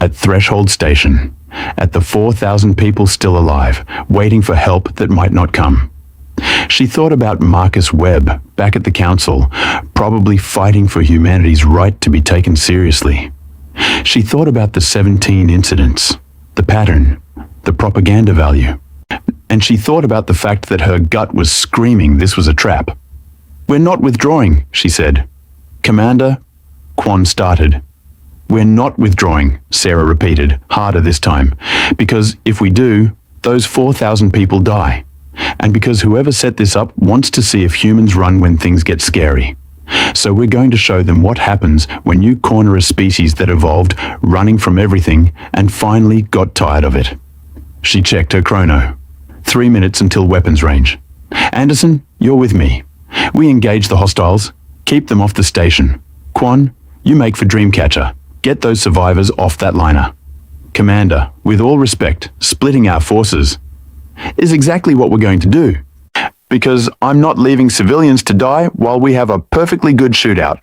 Speaker 2: At Threshold Station. At the 4,000 people still alive, waiting for help that might not come. She thought about Marcus Webb, back at the council, probably fighting for humanity's right to be taken seriously. She thought about the 17 incidents, the pattern, the propaganda value. And she thought about the fact that her gut was screaming this was a trap. We're not withdrawing, she said. Commander, Quan started. We're not withdrawing, Sarah repeated, harder this time, because if we do, those 4,000 people die. And because whoever set this up wants to see if humans run when things get scary. So we're going to show them what happens when you corner a species that evolved running from everything and finally got tired of it. She checked her chrono. 3 minutes until weapons range. Anderson, you're with me. We engage the hostiles. Keep them off the station. Quan, you make for Dreamcatcher. Get those survivors off that liner. Commander, with all respect, splitting our forces is exactly what we're going to do. Because I'm not leaving civilians to die while we have a perfectly good shootout.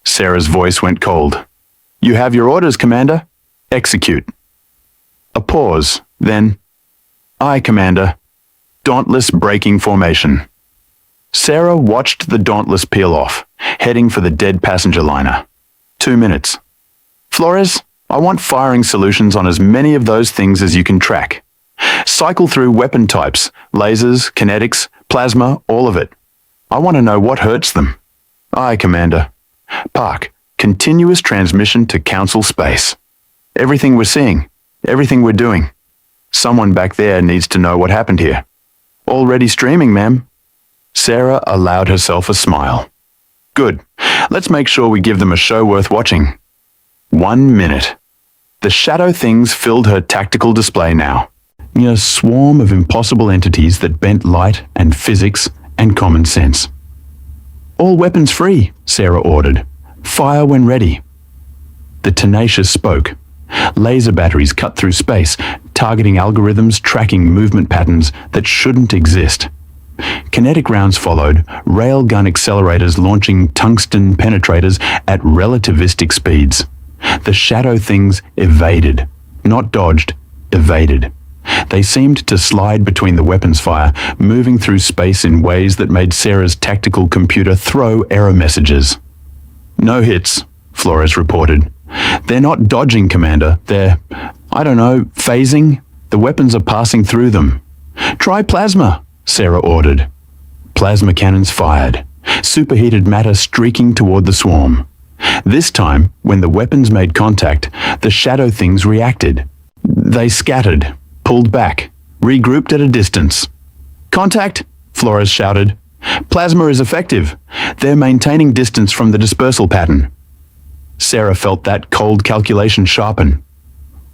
Speaker 2: Sarah's voice went cold. You have your orders, Commander. Execute. A pause, then. Aye, Commander. Dauntless breaking formation. Sarah watched the Dauntless peel off, heading for the dead passenger liner. 2 minutes. Flores, I want firing solutions on as many of those things as you can track. Cycle through weapon types, lasers, kinetics, plasma, all of it. I want to know what hurts them. Aye, Commander. Park, continuous transmission to Council space. Everything we're seeing, everything we're doing. Someone back there needs to know what happened here. Already streaming, ma'am. Sarah allowed herself a smile. Good. Let's make sure we give them a show worth watching. 1 minute. The shadow things filled her tactical display now. A swarm of impossible entities that bent light and physics and common sense. All weapons free, Sarah ordered. Fire when ready. The Tenacious spoke. Laser batteries cut through space, targeting algorithms tracking movement patterns that shouldn't exist. Kinetic rounds followed, railgun accelerators launching tungsten penetrators at relativistic speeds. The shadow things evaded, not dodged, evaded. They seemed to slide between the weapons fire, moving through space in ways that made Sarah's tactical computer throw error messages. "No hits," Flores reported. "They're not dodging, Commander. They're, phasing. The weapons are passing through them." "Try plasma," Sarah ordered. Plasma cannons fired, superheated matter streaking toward the swarm. This time, when the weapons made contact, the shadow things reacted. They scattered, pulled back, regrouped at a distance. "Contact!" Flores shouted. "Plasma is effective. They're maintaining distance from the dispersal pattern." Sarah felt that cold calculation sharpen.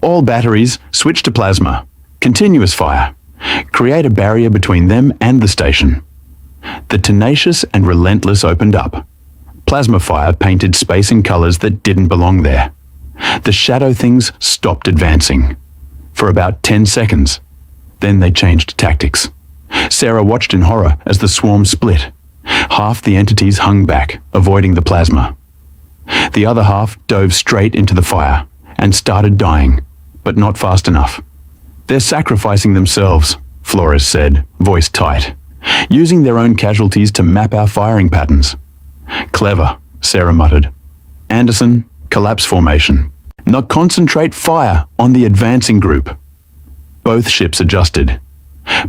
Speaker 2: All batteries switch to plasma. Continuous fire. Create a barrier between them and the station. The tenacious and relentless opened up. Plasma fire painted space in colors that didn't belong there. The shadow things stopped advancing. For about 10 seconds. Then they changed tactics. Sarah watched in horror as the swarm split. Half the entities hung back, avoiding the plasma. The other half dove straight into the fire and started dying, but not fast enough. "They're sacrificing themselves," Flores said, voice tight, "using their own casualties to map our firing patterns." "Clever," Sarah muttered. "Anderson, collapse formation. Now concentrate fire on the advancing group." Both ships adjusted.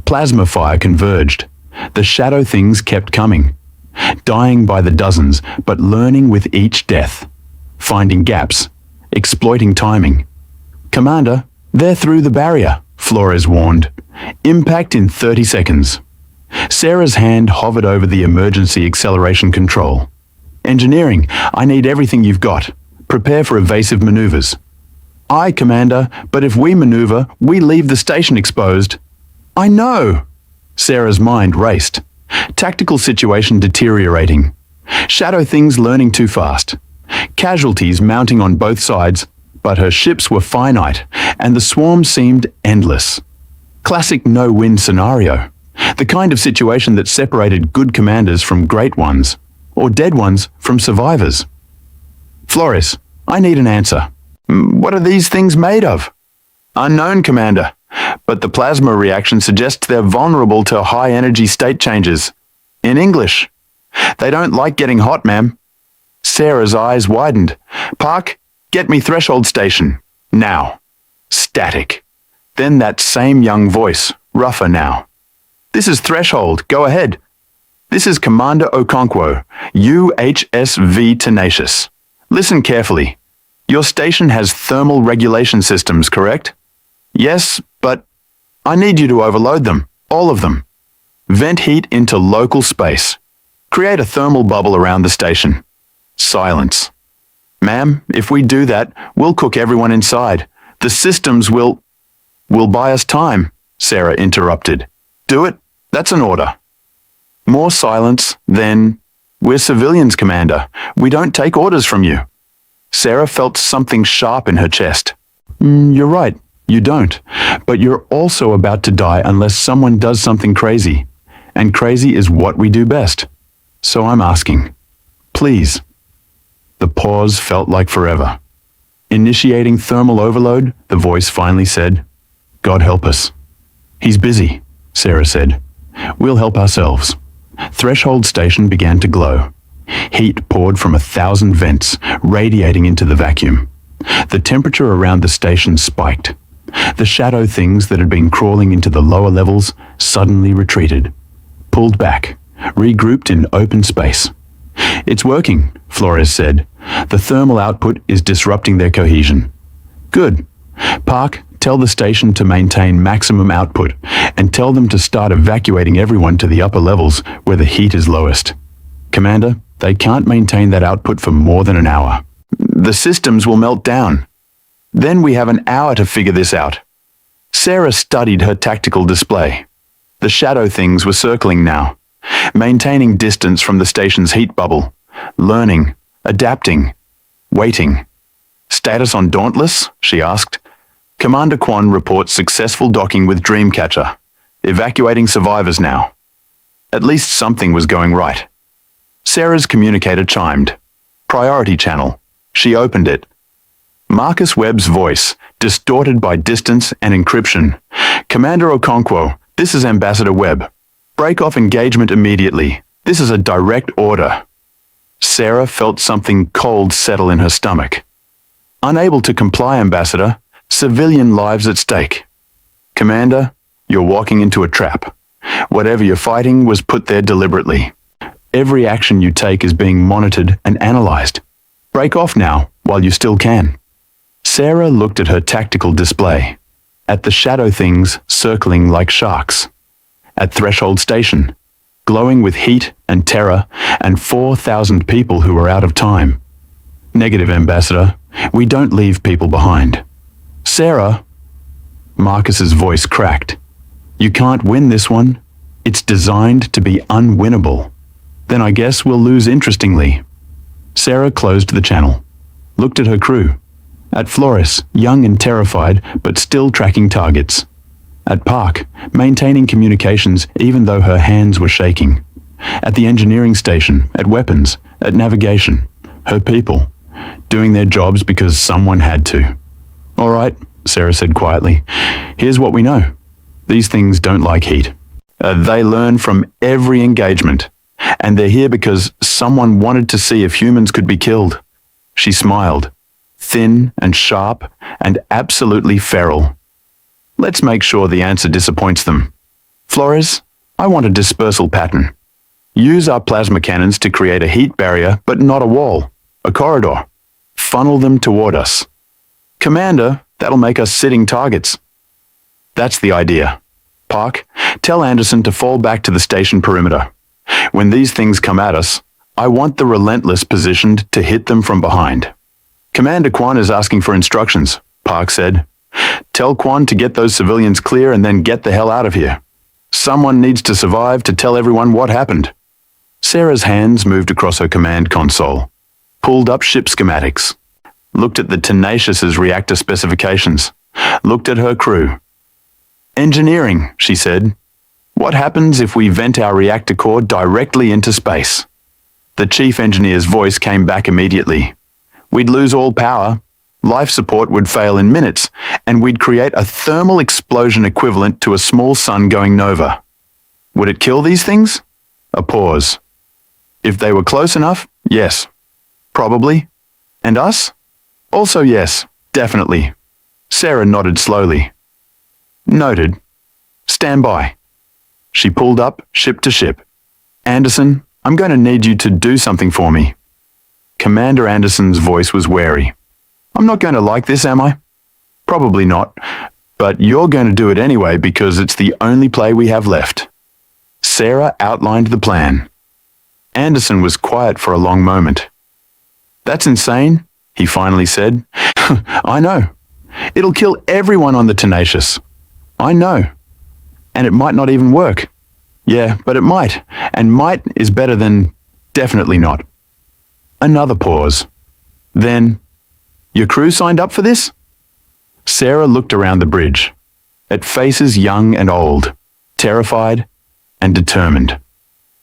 Speaker 2: Plasma fire converged. The shadow things kept coming, dying by the dozens, but learning with each death, finding gaps, exploiting timing. "Commander, they're through the barrier," Flores warned. "Impact in 30 seconds." Sarah's hand hovered over the emergency acceleration control. "Engineering, I need everything you've got. Prepare for evasive maneuvers." "Aye, Commander, but if we maneuver, we leave the station exposed." "I know!" Sarah's mind raced. Tactical situation deteriorating. Shadow things learning too fast. Casualties mounting on both sides, but her ships were finite, and the swarm seemed endless. Classic no-win scenario. The kind of situation that separated good commanders from great ones, or dead ones from survivors. "Flores, I need an answer. What are these things made of?" "Unknown, Commander, but the plasma reaction suggests they're vulnerable to high-energy state changes. In English. They don't like getting hot, ma'am." Sarah's eyes widened. "Park, get me threshold station. Now." Static. Then that same young voice, rougher now. "This is threshold. Go ahead." "This is Commander Okonkwo, UHSV Tenacious. Listen carefully. Your station has thermal regulation systems, correct?" "Yes, but I need you to overload them, all of them. Vent heat into local space. Create a thermal bubble around the station." Silence. "Ma'am, if we do that, we'll cook everyone inside. The systems will buy us time," Sarah interrupted. "Do it. That's an order." More silence, then, "We're civilians, Commander. We don't take orders from you." Sarah felt something sharp in her chest. "You're right. You don't. But you're also about to die unless someone does something crazy. And crazy is what we do best. So I'm asking. Please." The pause felt like forever. Initiating thermal overload, the voice finally said, "God help us." "He's busy," Sarah said. "We'll help ourselves." Threshold station began to glow. Heat poured from 1,000 vents, radiating into the vacuum. The temperature around the station spiked. The shadow things that had been crawling into the lower levels suddenly retreated, pulled back, regrouped in open space. "It's working," Flores said. "The thermal output is disrupting their cohesion." "Good. Park, tell the station to maintain maximum output, and tell them to start evacuating everyone to the upper levels where the heat is lowest." "Commander, they can't maintain that output for more than an hour. The systems will melt down." "Then we have an hour to figure this out." Sarah studied her tactical display. The shadow things were circling now, maintaining distance from the station's heat bubble, learning, adapting, waiting. Status on Dauntless? She asked. Commander Quan reports successful docking with Dreamcatcher. Evacuating survivors now. At least something was going right. Sarah's communicator chimed. Priority channel. She opened it. Marcus Webb's voice, distorted by distance and encryption. Commander Okonkwo, this is Ambassador Webb. Break off engagement immediately. This is a direct order. Sarah felt something cold settle in her stomach. Unable to comply, Ambassador. Civilian lives at stake. Commander, you're walking into a trap. Whatever you're fighting was put there deliberately. Every action you take is being monitored and analyzed. Break off now, while you still can. Sarah looked at her tactical display, at the shadow things circling like sharks, at Threshold Station, glowing with heat and terror, and 4,000 people who were out of time. Negative, Ambassador. We don't leave people behind. Sarah, Marcus's voice cracked. You can't win this one. It's designed to be unwinnable. Then I guess we'll lose interestingly. Sarah closed the channel, looked at her crew. At Flores, young and terrified, but still tracking targets. At Park, maintaining communications even though her hands were shaking. At the engineering station, at weapons, at navigation. Her people, doing their jobs because someone had to. All right, Sarah said quietly. Here's what we know. These things don't like heat. They learn from every engagement. And they're here because someone wanted to see if humans could be killed. She smiled. Thin and sharp and absolutely feral. Let's make sure the answer disappoints them. Flores, I want a dispersal pattern. Use our plasma cannons to create a heat barrier, but not a wall, a corridor. Funnel them toward us. Commander, that'll make us sitting targets. That's the idea. Park, tell Anderson to fall back to the station perimeter. When these things come at us, I want the Relentless positioned to hit them from behind. Commander Quan is asking for instructions, Park said. Tell Quan to get those civilians clear and then get the hell out of here. Someone needs to survive to tell everyone what happened. Sarah's hands moved across her command console, pulled up ship schematics, looked at the Tenacious's reactor specifications, looked at her crew. Engineering, she said. What happens if we vent our reactor core directly into space? The chief engineer's voice came back immediately. We'd lose all power, life support would fail in minutes, and we'd create a thermal explosion equivalent to a small sun going nova. Would it kill these things? A pause. If they were close enough, yes. Probably. And us? Also yes, definitely. Sarah nodded slowly. Noted. Stand by. She pulled up, ship to ship. Anderson, I'm going to need you to do something for me. Commander Anderson's voice was wary. I'm not going to like this, am I? Probably not, but you're going to do it anyway because it's the only play we have left. Sarah outlined the plan. Anderson was quiet for a long moment. That's insane, he finally said. I know. It'll kill everyone on the Tenacious. I know. And it might not even work. Yeah, but it might. And might is better than definitely not. Another pause. Then, your crew signed up for this? Sarah looked around the bridge, at faces young and old, terrified and determined.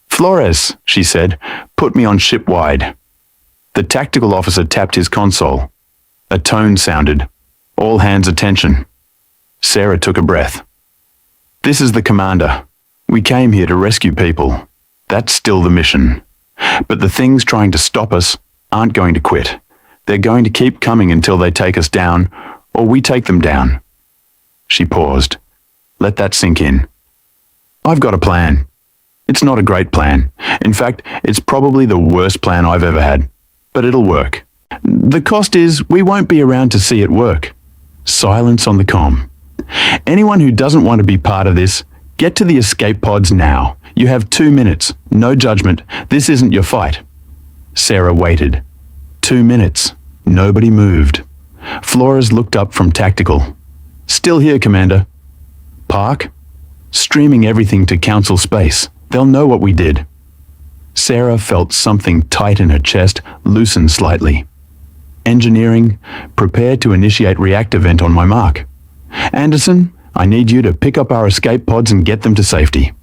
Speaker 2: Flores, she said, put me on ship wide. The tactical officer tapped his console. A tone sounded. All hands attention. Sarah took a breath. This is the commander. We came here to rescue people. That's still the mission. But the things trying to stop us aren't going to quit. They're going to keep coming until they take us down, or we take them down. She paused. Let that sink in. I've got a plan. It's not a great plan. In fact, it's probably the worst plan I've ever had. But it'll work. The cost is we won't be around to see it work. Silence on the comm. Anyone who doesn't want to be part of this, get to the escape pods now. You have 2 minutes. No judgment. This isn't your fight. Sarah waited. 2 minutes. Nobody moved. Flores looked up from tactical. Still here, Commander. Park? Streaming everything to Council space. They'll know what we did. Sarah felt something tight in her chest loosen slightly. Engineering, prepare to initiate reactor vent on my mark. Anderson, I need you to pick up our escape pods and get them to safety.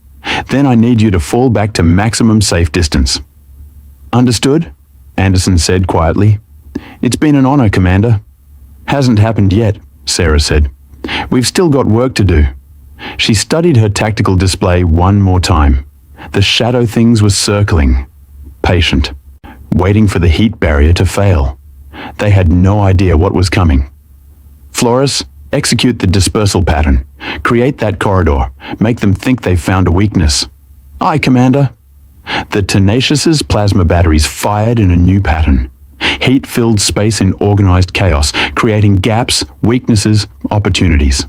Speaker 2: Then I need you to fall back to maximum safe distance. Understood? Anderson said quietly. It's been an honor, Commander. Hasn't happened yet, Sarah said. We've still got work to do. She studied her tactical display one more time. The shadow things were circling, patient, waiting for the heat barrier to fail. They had no idea what was coming. Flores, execute the dispersal pattern. Create that corridor. Make them think they've found a weakness. Aye, Commander. The Tenacious's plasma batteries fired in a new pattern. Heat filled space in organized chaos, creating gaps, weaknesses, opportunities.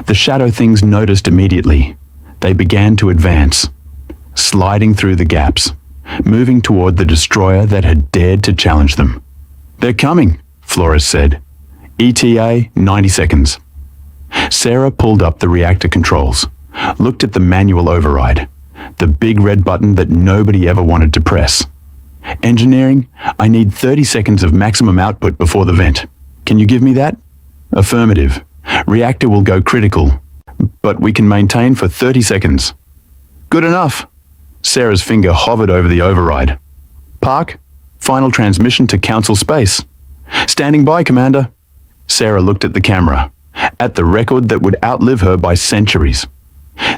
Speaker 2: The shadow things noticed immediately. They began to advance, sliding through the gaps, moving toward the destroyer that had dared to challenge them. They're coming, Flores said. ETA 90 seconds. Sarah pulled up the reactor controls, looked at the manual override, the big red button that nobody ever wanted to press. Engineering, I need 30 seconds of maximum output before the vent. Can you give me that? Affirmative. Reactor will go critical, but we can maintain for 30 seconds. Good enough. Sarah's finger hovered over the override. Park, final transmission to Council space. Standing by, Commander. Sarah looked at the camera, at the record that would outlive her by centuries.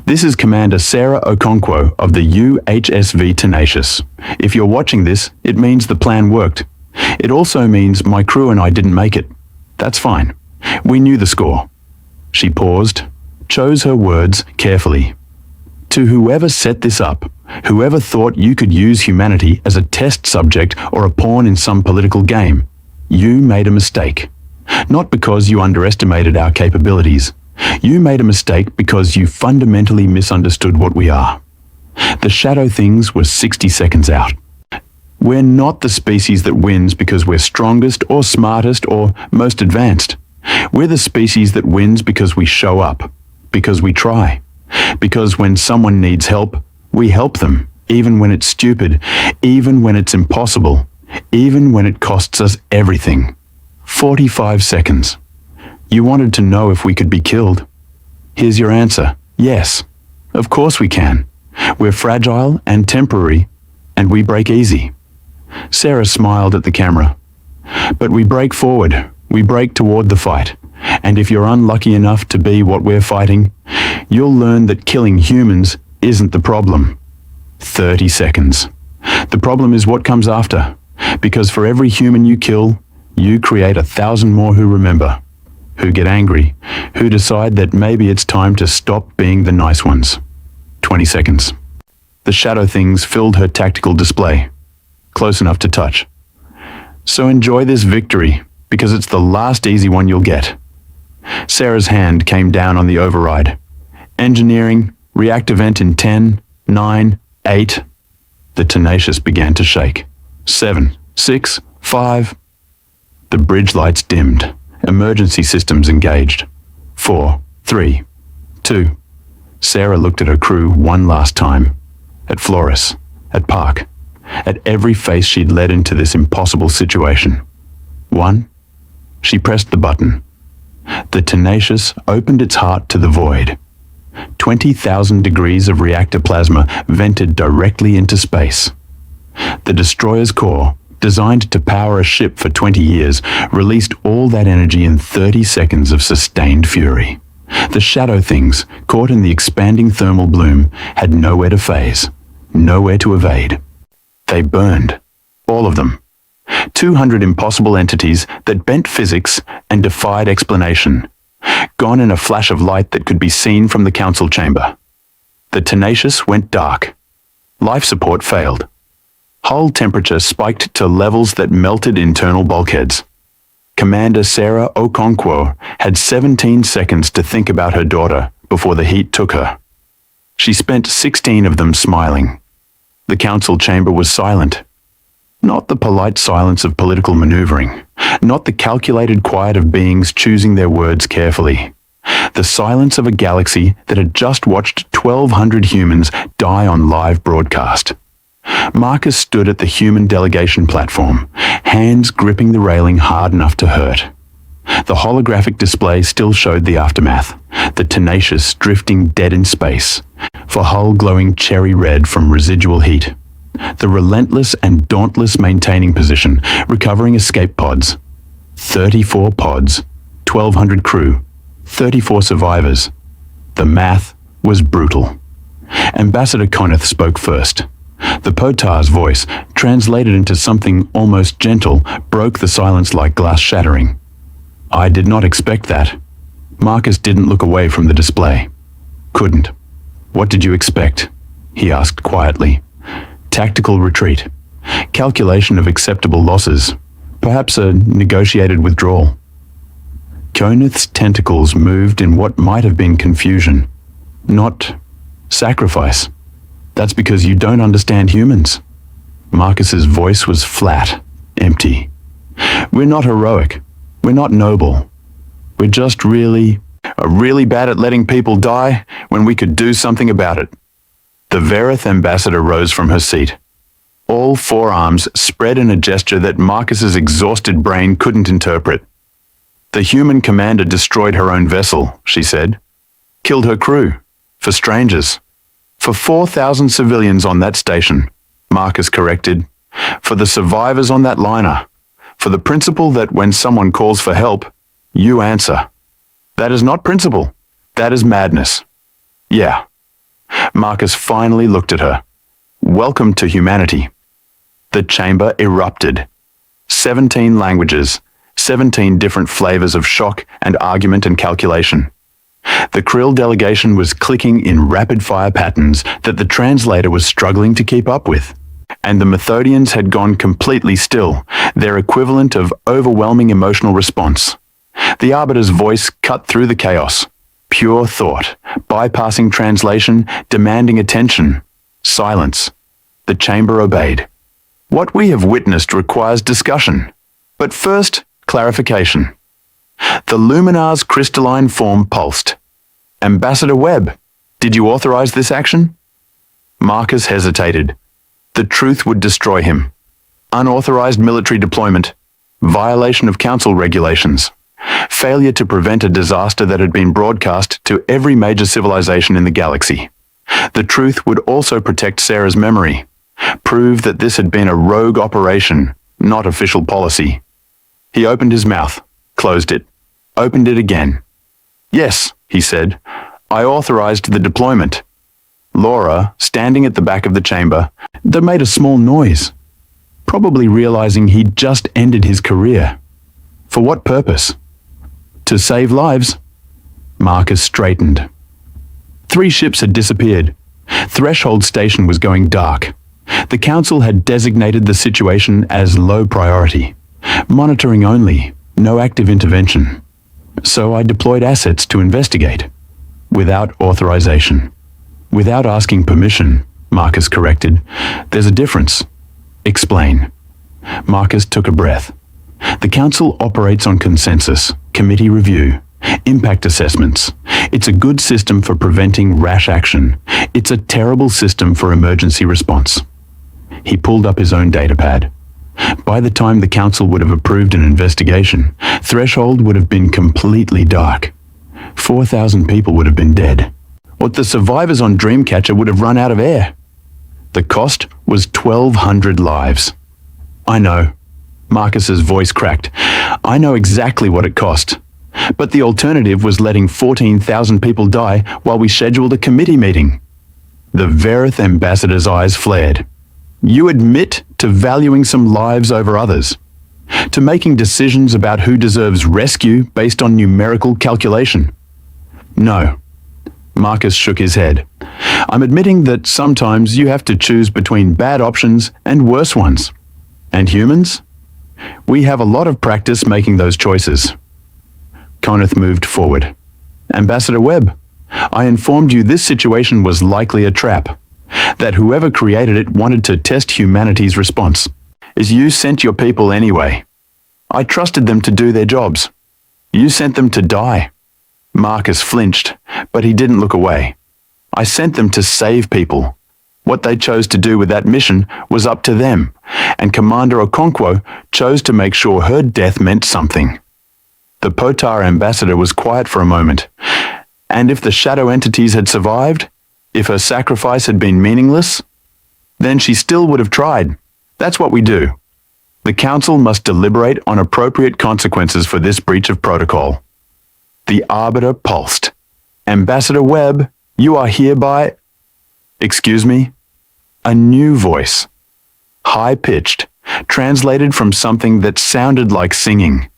Speaker 2: This is Commander Sarah Okonkwo of the UHSV Tenacious. If you're watching this, it means the plan worked. It also means my crew and I didn't make it. That's fine. We knew the score. She paused, chose her words carefully. To whoever set this up, whoever thought you could use humanity as a test subject or a pawn in some political game, you made a mistake. Not because you underestimated our capabilities. You made a mistake because you fundamentally misunderstood what we are. The shadow things were 60 seconds out. We're not the species that wins because we're strongest or smartest or most advanced. We're the species that wins because we show up, because we try, because when someone needs help, we help them, even when it's stupid, even when it's impossible, even when it costs us everything. 45 seconds. You wanted to know if we could be killed. Here's your answer. Yes. Of course we can. We're fragile and temporary, and we break easy. Sarah smiled at the camera. But we break forward. We break toward the fight. And if you're unlucky enough to be what we're fighting, you'll learn that killing humans isn't the problem. 30 seconds. The problem is what comes after. Because for every human you kill, you create 1,000 more who remember, who get angry, who decide that maybe it's time to stop being the nice ones. 20 seconds. The shadow things filled her tactical display, close enough to touch. So enjoy this victory, because it's the last easy one you'll get. Sarah's hand came down on the override. Engineering, reactor vent in 10, 9, 8. The Tenacious began to shake. 7, 6, 5. The bridge lights dimmed. Emergency systems engaged. 4, 3, 2. Sarah looked at her crew one last time. At Flores. At Park. At every face she'd led into this impossible situation. 1. She pressed the button. The Tenacious opened its heart to the void. 20,000 degrees of reactor plasma vented directly into space. The destroyer's core, designed to power a ship for 20 years, released all that energy in 30 seconds of sustained fury. The shadow things, caught in the expanding thermal bloom, had nowhere to phase, nowhere to evade. They burned. All of them. 200 impossible entities that bent physics and defied explanation, gone in a flash of light that could be seen from the council chamber. The Tenacious went dark. Life support failed. Hull temperature spiked to levels that melted internal bulkheads. Commander Sarah Okonkwo had 17 seconds to think about her daughter before the heat took her. She spent 16 of them smiling. The council chamber was silent. Not the polite silence of political maneuvering, not the calculated quiet of beings choosing their words carefully. The silence of a galaxy that had just watched 1,200 humans die on live broadcast. Marcus stood at the human delegation platform, hands gripping the railing hard enough to hurt. The holographic display still showed the aftermath, the tenacious drifting dead in space, for hull glowing cherry red from residual heat. The relentless and dauntless maintaining position, recovering escape pods. 34 pods, 1,200 crew, 34 survivors. The math was brutal. Ambassador Coneth spoke first. The Potar's voice, translated into something almost gentle, broke the silence like glass shattering. I did not expect that. Marcus didn't look away from the display. Couldn't. What did you expect? He asked quietly. Tactical retreat. Calculation of acceptable losses. Perhaps a negotiated withdrawal. Coneth's tentacles moved in what might have been confusion, not sacrifice. That's because you don't understand humans. Marcus's voice was flat, empty. We're not heroic. We're not noble. We're just really bad at letting people die when we could do something about it. The Verith ambassador rose from her seat. All forearms spread in a gesture that Marcus's exhausted brain couldn't interpret. The human commander destroyed her own vessel, she said. Killed her crew. For strangers. For 4,000 civilians on that station, Marcus corrected. For the survivors on that liner. For the principle that when someone calls for help, you answer. That is not principle. That is madness. Yeah. Marcus finally looked at her. Welcome to humanity. The chamber erupted. 17 languages, 17 different flavors of shock and argument and calculation. The Krill delegation was clicking in rapid-fire patterns that the translator was struggling to keep up with. And the Methodians had gone completely still, their equivalent of overwhelming emotional response. The Arbiter's voice cut through the chaos. Pure thought, bypassing translation, demanding attention. Silence. The chamber obeyed. What we have witnessed requires discussion. But first, clarification. The Luminar's crystalline form pulsed. Ambassador Webb, did you authorize this action? Marcus hesitated. The truth would destroy him. Unauthorized military deployment. Violation of council regulations. Failure to prevent a disaster that had been broadcast to every major civilization in the galaxy. The truth would also protect Sarah's memory. Prove that this had been a rogue operation, not official policy. He opened his mouth, closed it, opened it again. Yes, he said, I authorized the deployment. Laura, standing at the back of the chamber, that made a small noise, probably realizing he'd just ended his career. For what purpose? To save lives. Marcus straightened. 3 ships had disappeared. Threshold Station was going dark. The council had designated the situation as low priority. Monitoring only, no active intervention. So I deployed assets to investigate. Without authorization. Without asking permission, Marcus corrected. There's a difference. Explain. Marcus took a breath. The council operates on consensus, committee review, impact assessments. It's a good system for preventing rash action. It's a terrible system for emergency response. He pulled up his own datapad. By the time the council would have approved an investigation, Threshold would have been completely dark. 4,000 people would have been dead. What the survivors on Dreamcatcher would have run out of air. The cost was 1,200 lives. I know. Marcus's voice cracked. I know exactly what it cost. But the alternative was letting 14,000 people die while we scheduled a committee meeting. The Verith ambassador's eyes flared. You admit to valuing some lives over others, to making decisions about who deserves rescue based on numerical calculation. No. Marcus shook his head. I'm admitting that sometimes you have to choose between bad options and worse ones. And humans? We have a lot of practice making those choices. Coneth moved forward. Ambassador Webb, I informed you this situation was likely a trap, that whoever created it wanted to test humanity's response. As you sent your people anyway. I trusted them to do their jobs. You sent them to die. Marcus flinched, but he didn't look away. I sent them to save people. What they chose to do with that mission was up to them, and Commander Okonkwo chose to make sure her death meant something. The Potar ambassador was quiet for a moment, and if the shadow entities had survived, if her sacrifice had been meaningless, then she still would have tried. That's what we do. The Council must deliberate on appropriate consequences for this breach of protocol. The Arbiter pulsed. Ambassador Webb, you are hereby... Excuse me? A new voice. High-pitched, translated from something that sounded like singing.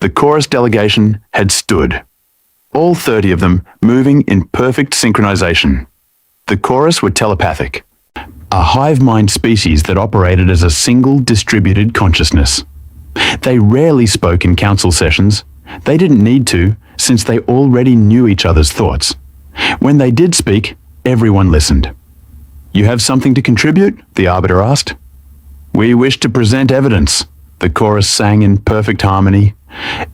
Speaker 2: The chorus delegation had stood. All 30 of them moving in perfect synchronization. The chorus were telepathic. A hive mind species that operated as a single distributed consciousness. They rarely spoke in council sessions. They didn't need to, since they already knew each other's thoughts. When they did speak, everyone listened. You have something to contribute? The Arbiter asked. We wish to present evidence, the chorus sang in perfect harmony.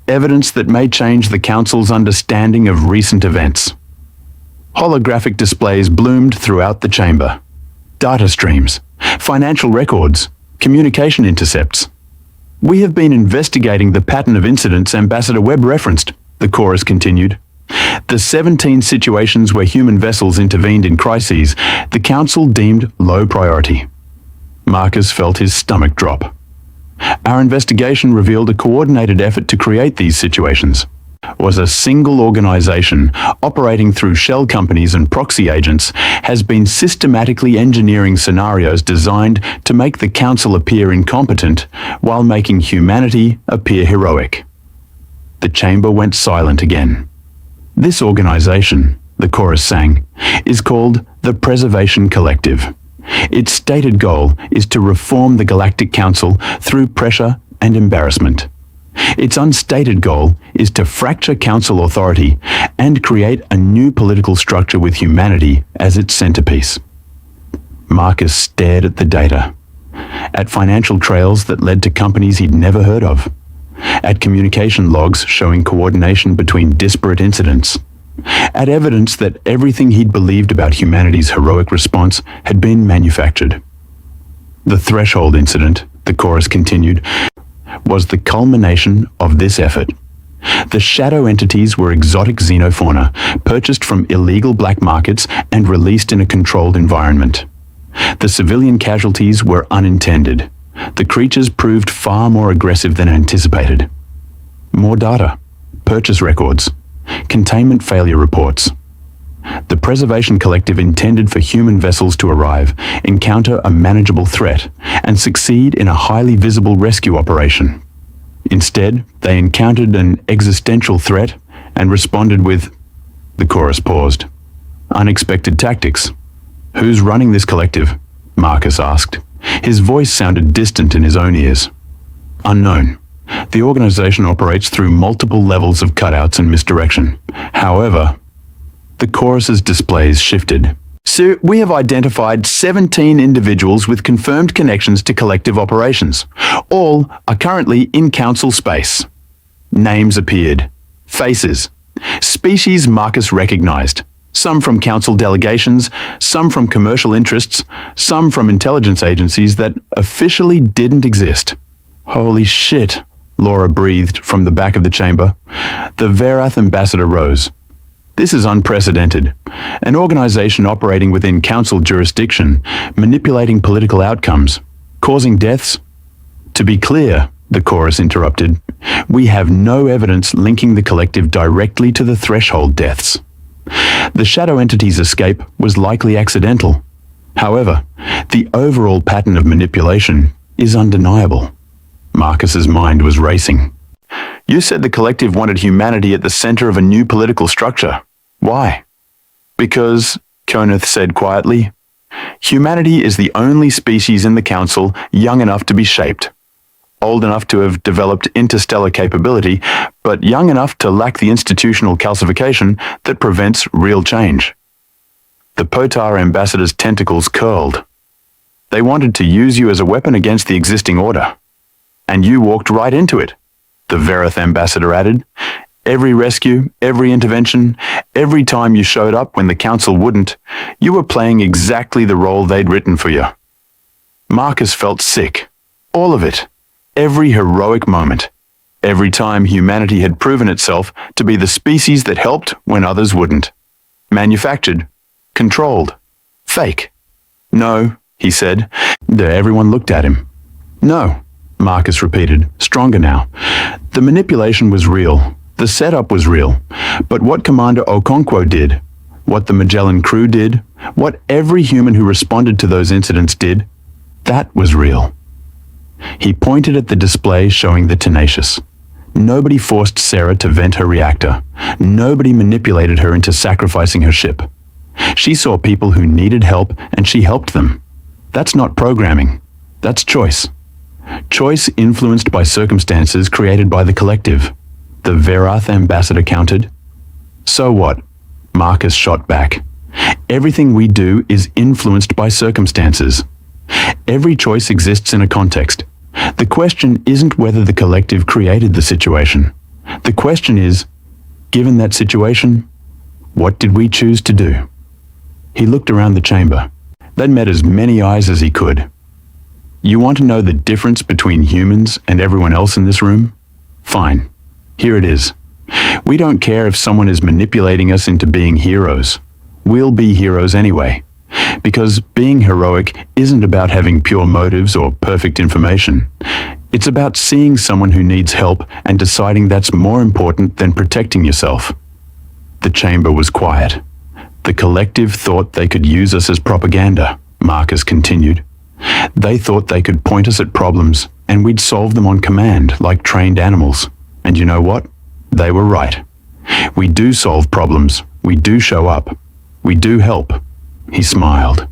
Speaker 2: Evidence that may change the Council's understanding of recent events. Holographic displays bloomed throughout the chamber. Data streams, financial records, communication intercepts. We have been investigating the pattern of incidents Ambassador Webb referenced, the chorus continued. The 17 situations where human vessels intervened in crises, the Council deemed low priority. Marcus felt his stomach drop. Our investigation revealed a coordinated effort to create these situations. Was a single organization operating through shell companies and proxy agents has been systematically engineering scenarios designed to make the Council appear incompetent while making humanity appear heroic. The chamber went silent again. This organization, the chorus sang, is called the Preservation Collective. Its stated goal is to reform the Galactic Council through pressure and embarrassment. Its unstated goal is to fracture Council authority and create a new political structure with humanity as its centerpiece. Marcus stared at the data, at financial trails that led to companies he'd never heard of, at communication logs showing coordination between disparate incidents, at evidence that everything he'd believed about humanity's heroic response had been manufactured. The threshold incident, the chorus continued, was the culmination of this effort. The shadow entities were exotic xenofauna, purchased from illegal black markets and released in a controlled environment. The civilian casualties were unintended. The creatures proved far more aggressive than anticipated. More data, purchase records, containment failure reports. The Preservation Collective intended for human vessels to arrive, encounter a manageable threat, and succeed in a highly visible rescue operation. Instead, they encountered an existential threat and responded with... The chorus paused. Unexpected tactics. Who's running this collective? Marcus asked. His voice sounded distant in his own ears. Unknown. The organization operates through multiple levels of cutouts and misdirection. However, the chorus's displays shifted. So we have identified 17 individuals with confirmed connections to collective operations. All are currently in council space. Names appeared. Faces. Species Marcus recognized. Some from council delegations, some from commercial interests, some from intelligence agencies that officially didn't exist. Holy shit, Laura breathed from the back of the chamber. The Verath ambassador rose. This is unprecedented. An organization operating within council jurisdiction, manipulating political outcomes, causing deaths. To be clear, the chorus interrupted, we have no evidence linking the collective directly to the threshold deaths. The shadow entity's escape was likely accidental. However, the overall pattern of manipulation is undeniable. Marcus's mind was racing. You said the collective wanted humanity at the center of a new political structure. Why? Because, Koneth said quietly, humanity is the only species in the council young enough to be shaped. Old enough to have developed interstellar capability, but young enough to lack the institutional calcification that prevents real change. The Potar ambassador's tentacles curled. They wanted to use you as a weapon against the existing order. And you walked right into it, the Verath ambassador added. Every rescue, every intervention, every time you showed up when the council wouldn't, you were playing exactly the role they'd written for you. Marcus felt sick. All of it. Every heroic moment. Every time humanity had proven itself to be the species that helped when others wouldn't. Manufactured. Controlled. Fake. No, he said. Everyone looked at him. No, Marcus repeated, stronger now. The manipulation was real. The setup was real. But what Commander Okonkwo did, what the Magellan crew did, what every human who responded to those incidents did, that was real. He pointed at the display showing the Tenacious. Nobody forced Sarah to vent her reactor. Nobody manipulated her into sacrificing her ship. She saw people who needed help and she helped them. That's not programming. That's choice. Choice influenced by circumstances created by the collective. The Verath ambassador countered. So what? Marcus shot back. Everything we do is influenced by circumstances. Every choice exists in a context. The question isn't whether the collective created the situation. The question is, given that situation, what did we choose to do? He looked around the chamber, then met as many eyes as he could. You want to know the difference between humans and everyone else in this room? Fine. Here it is. We don't care if someone is manipulating us into being heroes. We'll be heroes anyway. Because being heroic isn't about having pure motives or perfect information. It's about seeing someone who needs help and deciding that's more important than protecting yourself. The chamber was quiet. The collective thought they could use us as propaganda, Marcus continued. They thought they could point us at problems and we'd solve them on command like trained animals. And you know what? They were right. We do solve problems. We do show up. We do help. He smiled,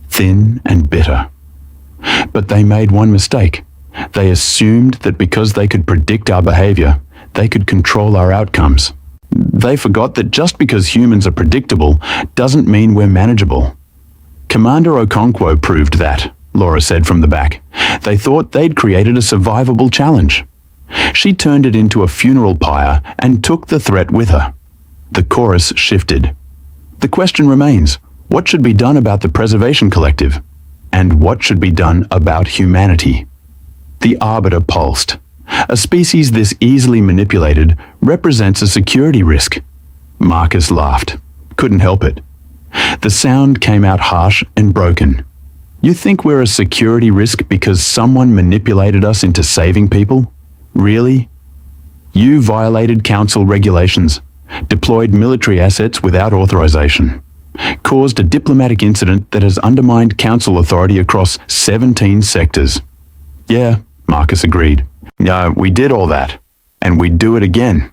Speaker 2: thin and bitter. But they made one mistake. They assumed that because they could predict our behavior, they could control our outcomes. They forgot that just because humans are predictable doesn't mean we're manageable. Commander Okonkwo proved that, Laura said from the back. They thought they'd created a survivable challenge. She turned it into a funeral pyre and took the threat with her. The chorus shifted. The question remains, what should be done about the Preservation Collective? And what should be done about humanity? The Arbiter pulsed. A species this easily manipulated represents a security risk. Marcus laughed. Couldn't help it. The sound came out harsh and broken. You think we're a security risk because someone manipulated us into saving people? Really? You violated council regulations, deployed military assets without authorization, caused a diplomatic incident that has undermined council authority across 17 sectors. Yeah, Marcus agreed. Yeah, we did all that. And we'd do it again.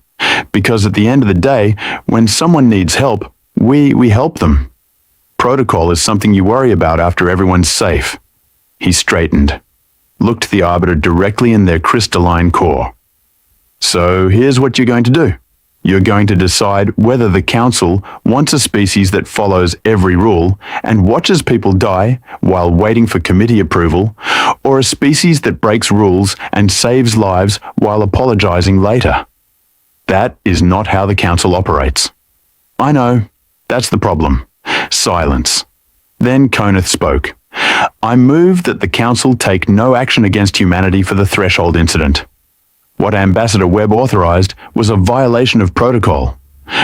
Speaker 2: Because at the end of the day, when someone needs help, we help them. Protocol is something you worry about after everyone's safe. He straightened, looked the Arbiter directly in their crystalline core. So here's what you're going to do. You're going to decide whether the Council wants a species that follows every rule and watches people die while waiting for committee approval, or a species that breaks rules and saves lives while apologizing later. That is not how the Council operates. I know. That's the problem. Silence. Then Koneth spoke. I move that the Council take no action against humanity for the Threshold incident. What Ambassador Webb authorized was a violation of protocol.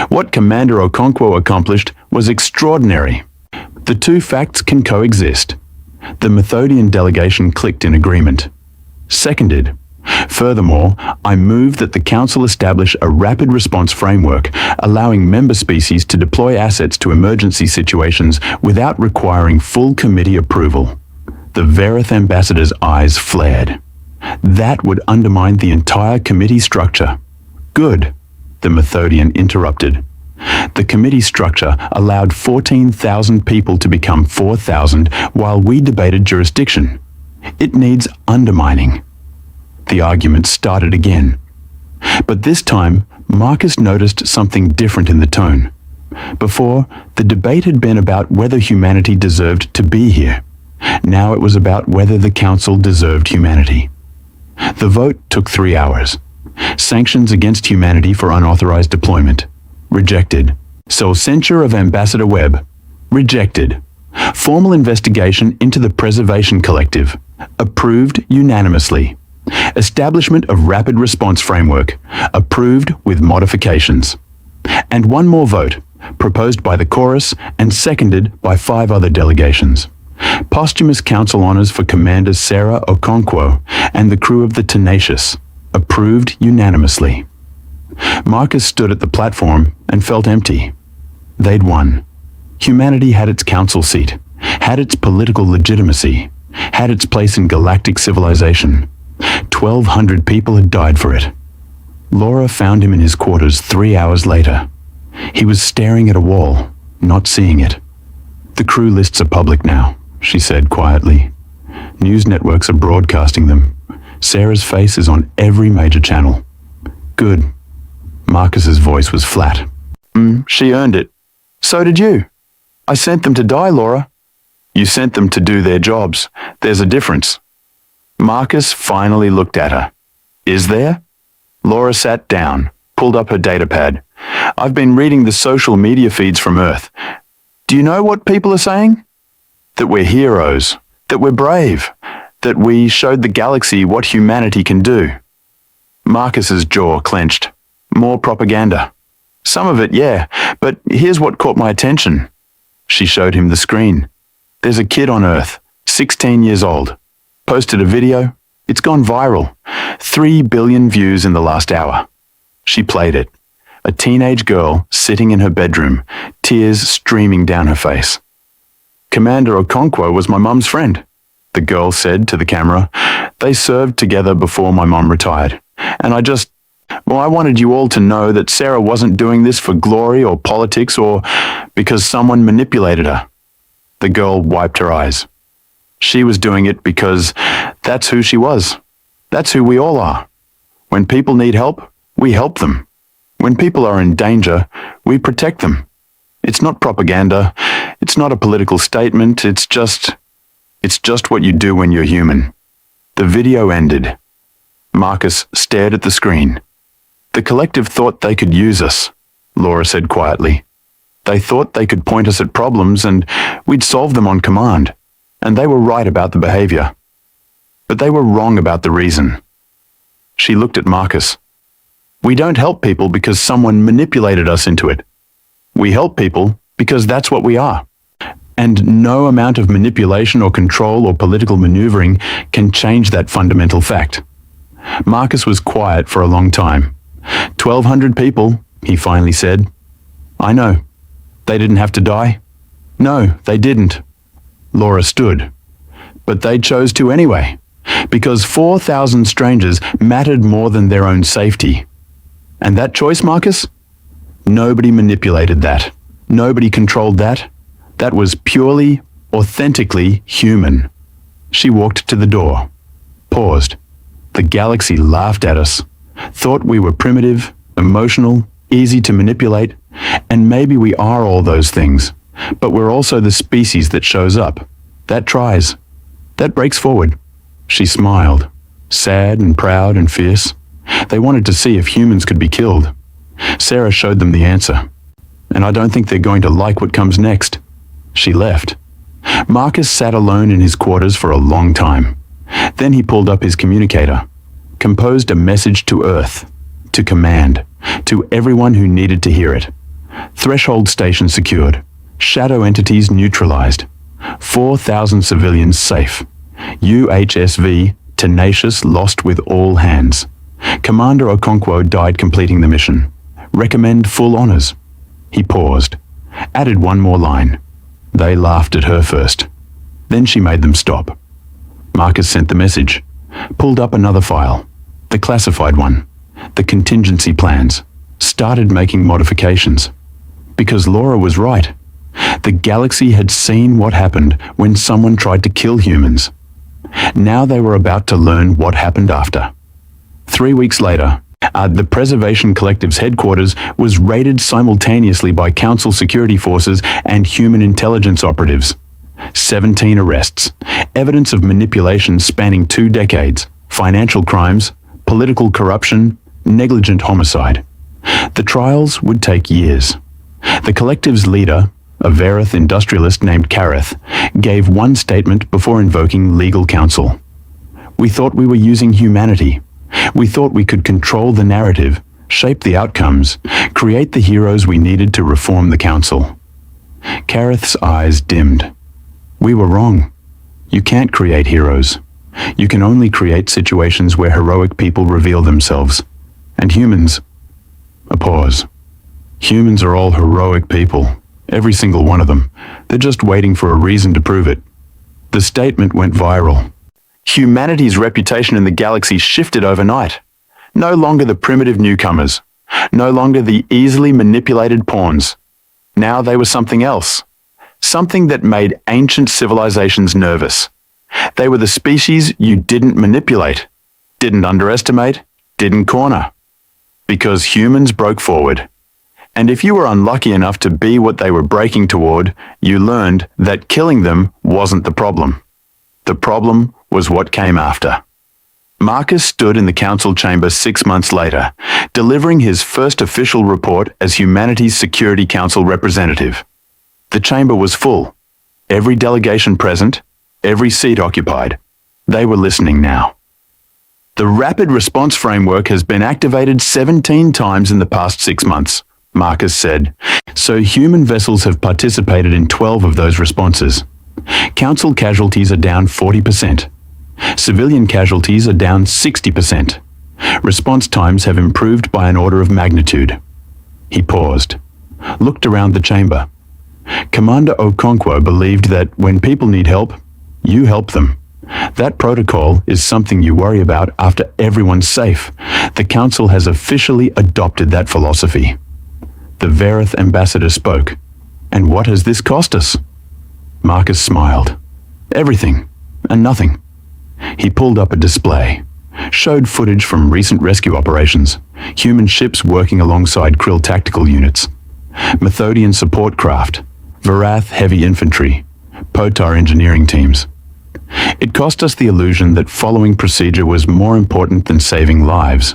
Speaker 2: What Commander Okonkwo accomplished was extraordinary. The two facts can coexist. The Methodian delegation clicked in agreement. Seconded. Furthermore, I move that the Council establish a rapid response framework, allowing member species to deploy assets to emergency situations without requiring full committee approval. The Verath ambassador's eyes flared. That would undermine the entire committee structure. Good, the Methodian interrupted. The committee structure allowed 14,000 people to become 4,000 while we debated jurisdiction. It needs undermining. The argument started again. But this time, Marcus noticed something different in the tone. Before, the debate had been about whether humanity deserved to be here. Now it was about whether the Council deserved humanity. The vote took 3 hours. Sanctions against humanity for unauthorized deployment. Rejected. So censure of Ambassador Webb. Rejected. Formal investigation into the Preservation Collective. Approved unanimously. Establishment of Rapid Response Framework. Approved with modifications. And one more vote, proposed by the chorus and seconded by 5 other delegations. Posthumous council honors for Commander Sarah Okonkwo and the crew of the Tenacious. Approved unanimously. Marcus stood at the platform and felt empty. They'd won. Humanity had its council seat, had its political legitimacy, had its place in galactic civilization. 1,200 people had died for it. Laura found him in his quarters 3 hours later. He was staring at a wall, not seeing it. The crew lists are public now, she said quietly. News networks are broadcasting them. Sarah's face is on every major channel. Good. Marcus's voice was flat. She earned it. So did you. I sent them to die, Laura. You sent them to do their jobs. There's a difference. Marcus finally looked at her. Is there? Laura sat down, pulled up her datapad. I've been reading the social media feeds from Earth. Do you know what people are saying? That we're heroes, that we're brave, that we showed the galaxy what humanity can do. Marcus's jaw clenched. More propaganda. Some of it, yeah, but here's what caught my attention. She showed him the screen. There's a kid on Earth, 16 years old. Posted a video. It's gone viral. 3 billion views in the last hour. She played it. A teenage girl sitting in her bedroom, tears streaming down her face. Commander Okonkwo was my mum's friend, the girl said to the camera. They served together before my mum retired. And I wanted you all to know that Sarah wasn't doing this for glory or politics or because someone manipulated her. The girl wiped her eyes. She was doing it because that's who she was. That's who we all are. When people need help, we help them. When people are in danger, we protect them. It's not propaganda. It's not a political statement. It's just what you do when you're human. The video ended. Marcus stared at the screen. The collective thought they could use us, Laura said quietly. They thought they could point us at problems and we'd solve them on command. And they were right about the behavior. But they were wrong about the reason. She looked at Marcus. We don't help people because someone manipulated us into it. We help people because that's what we are. And no amount of manipulation or control or political maneuvering can change that fundamental fact. Marcus was quiet for a long time. 1,200 people, he finally said. I know. They didn't have to die. No, they didn't. Laura stood. But they chose to anyway, because 4,000 strangers mattered more than their own safety. And that choice, Marcus? Nobody manipulated that. Nobody controlled that. That was purely, authentically human. She walked to the door, paused. The galaxy laughed at us, thought we were primitive, emotional, easy to manipulate, and maybe we are all those things. But we're also the species that shows up, that tries, that breaks forward. She smiled, sad and proud and fierce. They wanted to see if humans could be killed. Sarah showed them the answer. And I don't think they're going to like what comes next. She left. Marcus sat alone in his quarters for a long time. Then he pulled up his communicator, composed a message to Earth, to command, to everyone who needed to hear it. Threshold station secured. Shadow entities neutralized. 4,000 civilians safe. UHSV Tenacious lost with all hands. Commander Okonkwo died completing the mission. Recommend full honors. He paused. Added one more line. They laughed at her first. Then she made them stop. Marcus sent the message. Pulled up another file. The classified one. The contingency plans. Started making modifications. Because Laura was right. The galaxy had seen what happened when someone tried to kill humans. Now they were about to learn what happened after. 3 weeks later, the Preservation Collective's headquarters was raided simultaneously by Council security forces and human intelligence operatives. 17 arrests, evidence of manipulation spanning 2 decades, financial crimes, political corruption, negligent homicide. The trials would take years. The collective's leader, a Verith industrialist named Kareth, gave one statement before invoking legal counsel. We thought we were using humanity. We thought we could control the narrative, shape the outcomes, create the heroes we needed to reform the council. Kareth's eyes dimmed. We were wrong. You can't create heroes. You can only create situations where heroic people reveal themselves. And humans. A pause. Humans are all heroic people. Every single one of them. They're just waiting for a reason to prove it. The statement went viral. Humanity's reputation in the galaxy shifted overnight. No longer the primitive newcomers. No longer the easily manipulated pawns. Now they were something else. Something that made ancient civilizations nervous. They were the species you didn't manipulate, didn't underestimate, didn't corner. Because humans broke forward. And if you were unlucky enough to be what they were breaking toward, you learned that killing them wasn't the problem. The problem was what came after. Marcus stood in the council chamber 6 months later, delivering his first official report as humanity's Security Council representative. The chamber was full. Every delegation present, every seat occupied. They were listening now. The Rapid Response Framework has been activated 17 times in the past 6 months, Marcus said, so human vessels have participated in 12 of those responses. Council casualties are down 40%. Civilian casualties are down 60%. Response times have improved by an order of magnitude. He paused, looked around the chamber. Commander Okonkwo believed that when people need help, you help them. That protocol is something you worry about after everyone's safe. The Council has officially adopted that philosophy. The Verith ambassador spoke. And what has this cost us? Marcus smiled. Everything and nothing. He pulled up a display, showed footage from recent rescue operations, human ships working alongside Krill tactical units, Methodian support craft, Varath heavy infantry, Potar engineering teams. It cost us the illusion that following procedure was more important than saving lives.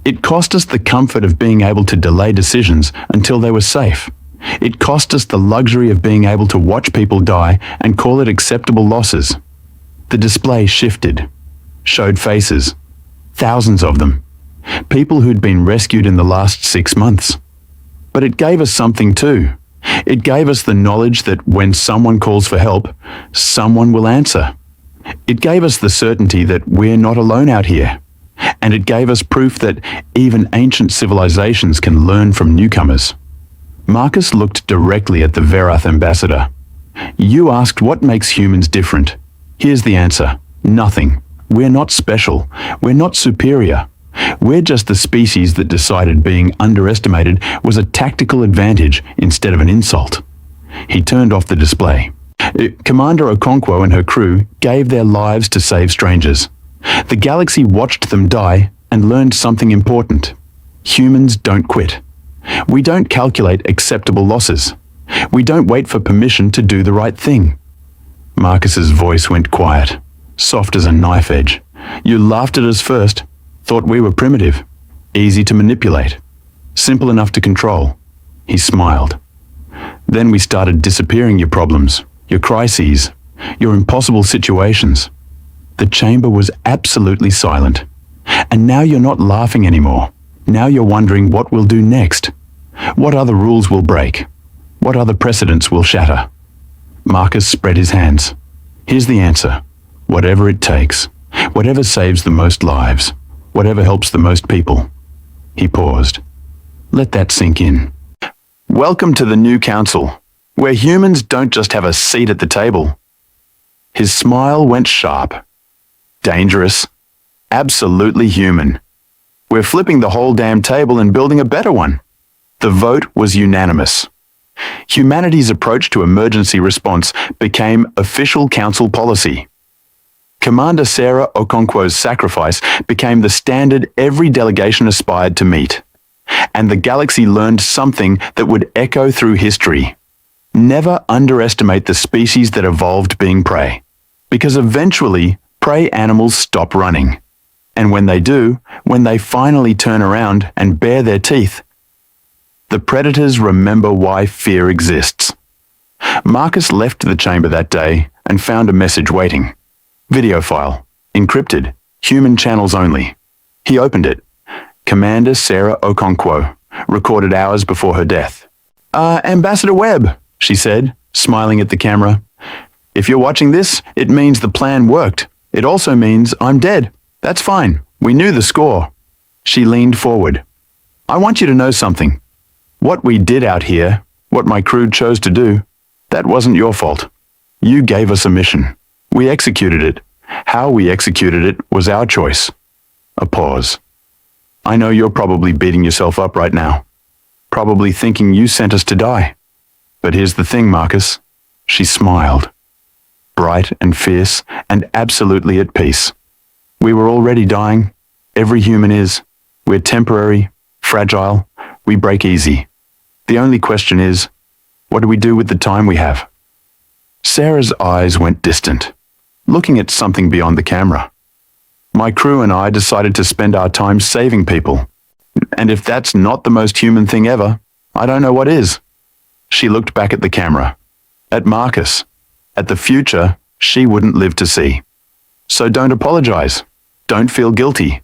Speaker 2: It cost us the comfort of being able to delay decisions until they were safe. It cost us the luxury of being able to watch people die and call it acceptable losses. The display shifted, showed faces, thousands of them, people who'd been rescued in the last 6 months. But it gave us something too. It gave us the knowledge that when someone calls for help, someone will answer. It gave us the certainty that we're not alone out here. And it gave us proof that even ancient civilizations can learn from newcomers. Marcus looked directly at the Verith ambassador. You asked what makes humans different. Here's the answer. Nothing. We're not special. We're not superior. We're just the species that decided being underestimated was a tactical advantage instead of an insult. He turned off the display. Commander Okonkwo and her crew gave their lives to save strangers. The galaxy watched them die and learned something important. Humans don't quit. We don't calculate acceptable losses. We don't wait for permission to do the right thing. Marcus's voice went quiet, soft as a knife edge. You laughed at us first, thought we were primitive, easy to manipulate, simple enough to control. He smiled. Then we started disappearing your problems, your crises, your impossible situations. The chamber was absolutely silent. And now you're not laughing anymore. Now you're wondering what we'll do next. What other rules will break? What other precedents will shatter? Marcus spread his hands. Here's the answer. Whatever it takes. Whatever saves the most lives. Whatever helps the most people. He paused. Let that sink in. Welcome to the new council, where humans don't just have a seat at the table. His smile went sharp. Dangerous. Absolutely human. We're flipping the whole damn table and building a better one. The vote was unanimous. Humanity's approach to emergency response became official council policy. Commander Sarah Okonkwo's sacrifice became the standard every delegation aspired to meet. And the galaxy learned something that would echo through history. Never underestimate the species that evolved being prey. Because eventually, prey animals stop running. And when they do, when they finally turn around and bare their teeth, the predators remember why fear exists. Marcus left the chamber that day and found a message waiting. Video file. Encrypted. Human channels only. He opened it. Commander Sarah Okonkwo, recorded hours before her death. Ambassador Webb, she said, smiling at the camera. If you're watching this, it means the plan worked. It also means I'm dead. That's fine. We knew the score. She leaned forward. I want you to know something. What we did out here, what my crew chose to do, that wasn't your fault. You gave us a mission. We executed it. How we executed it was our choice. A pause. I know you're probably beating yourself up right now. Probably thinking you sent us to die. But here's the thing, Marcus. She smiled. Bright and fierce and absolutely at peace. We were already dying. Every human is. We're temporary, fragile. We break easy. The only question is, what do we do with the time we have? Sarah's eyes went distant, looking at something beyond the camera. My crew and I decided to spend our time saving people. And if that's not the most human thing ever, I don't know what is. She looked back at the camera, at Marcus, at the future she wouldn't live to see. So don't apologize. Don't feel guilty.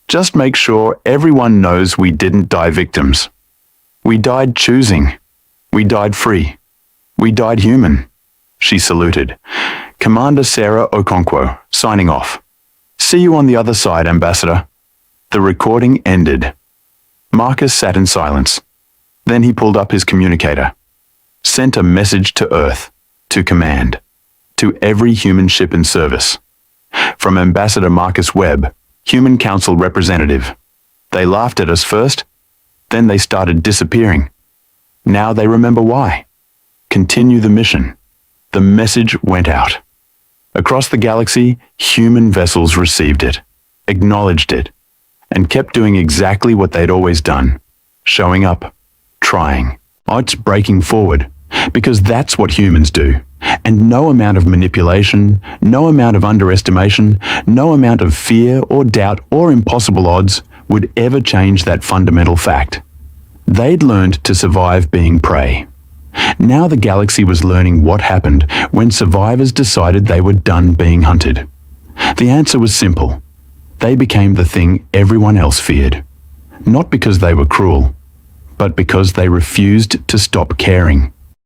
Speaker 2: Just make sure everyone knows we didn't die victims. We died choosing. We died free. We died human. She saluted. Commander Sarah Okonkwo, signing off. See you on the other side, Ambassador. The recording ended. Marcus sat in silence. Then he pulled up his communicator. Sent a message to Earth, to Command, to every human ship in service. From Ambassador Marcus Webb, Human Council representative. They laughed at us first, then they started disappearing. Now they remember why. Continue the mission. The message went out. Across the galaxy, human vessels received it, acknowledged it, and kept doing exactly what they'd always done. Showing up, trying. Odds breaking forward, because that's what humans do. And no amount of manipulation, no amount of underestimation, no amount of fear or doubt or impossible odds would ever change that fundamental fact. They'd learned to survive being prey. Now the galaxy was learning what happened when survivors decided they were done being hunted. The answer was simple. They became the thing everyone else feared. Not because they were cruel, but because they refused to stop caring.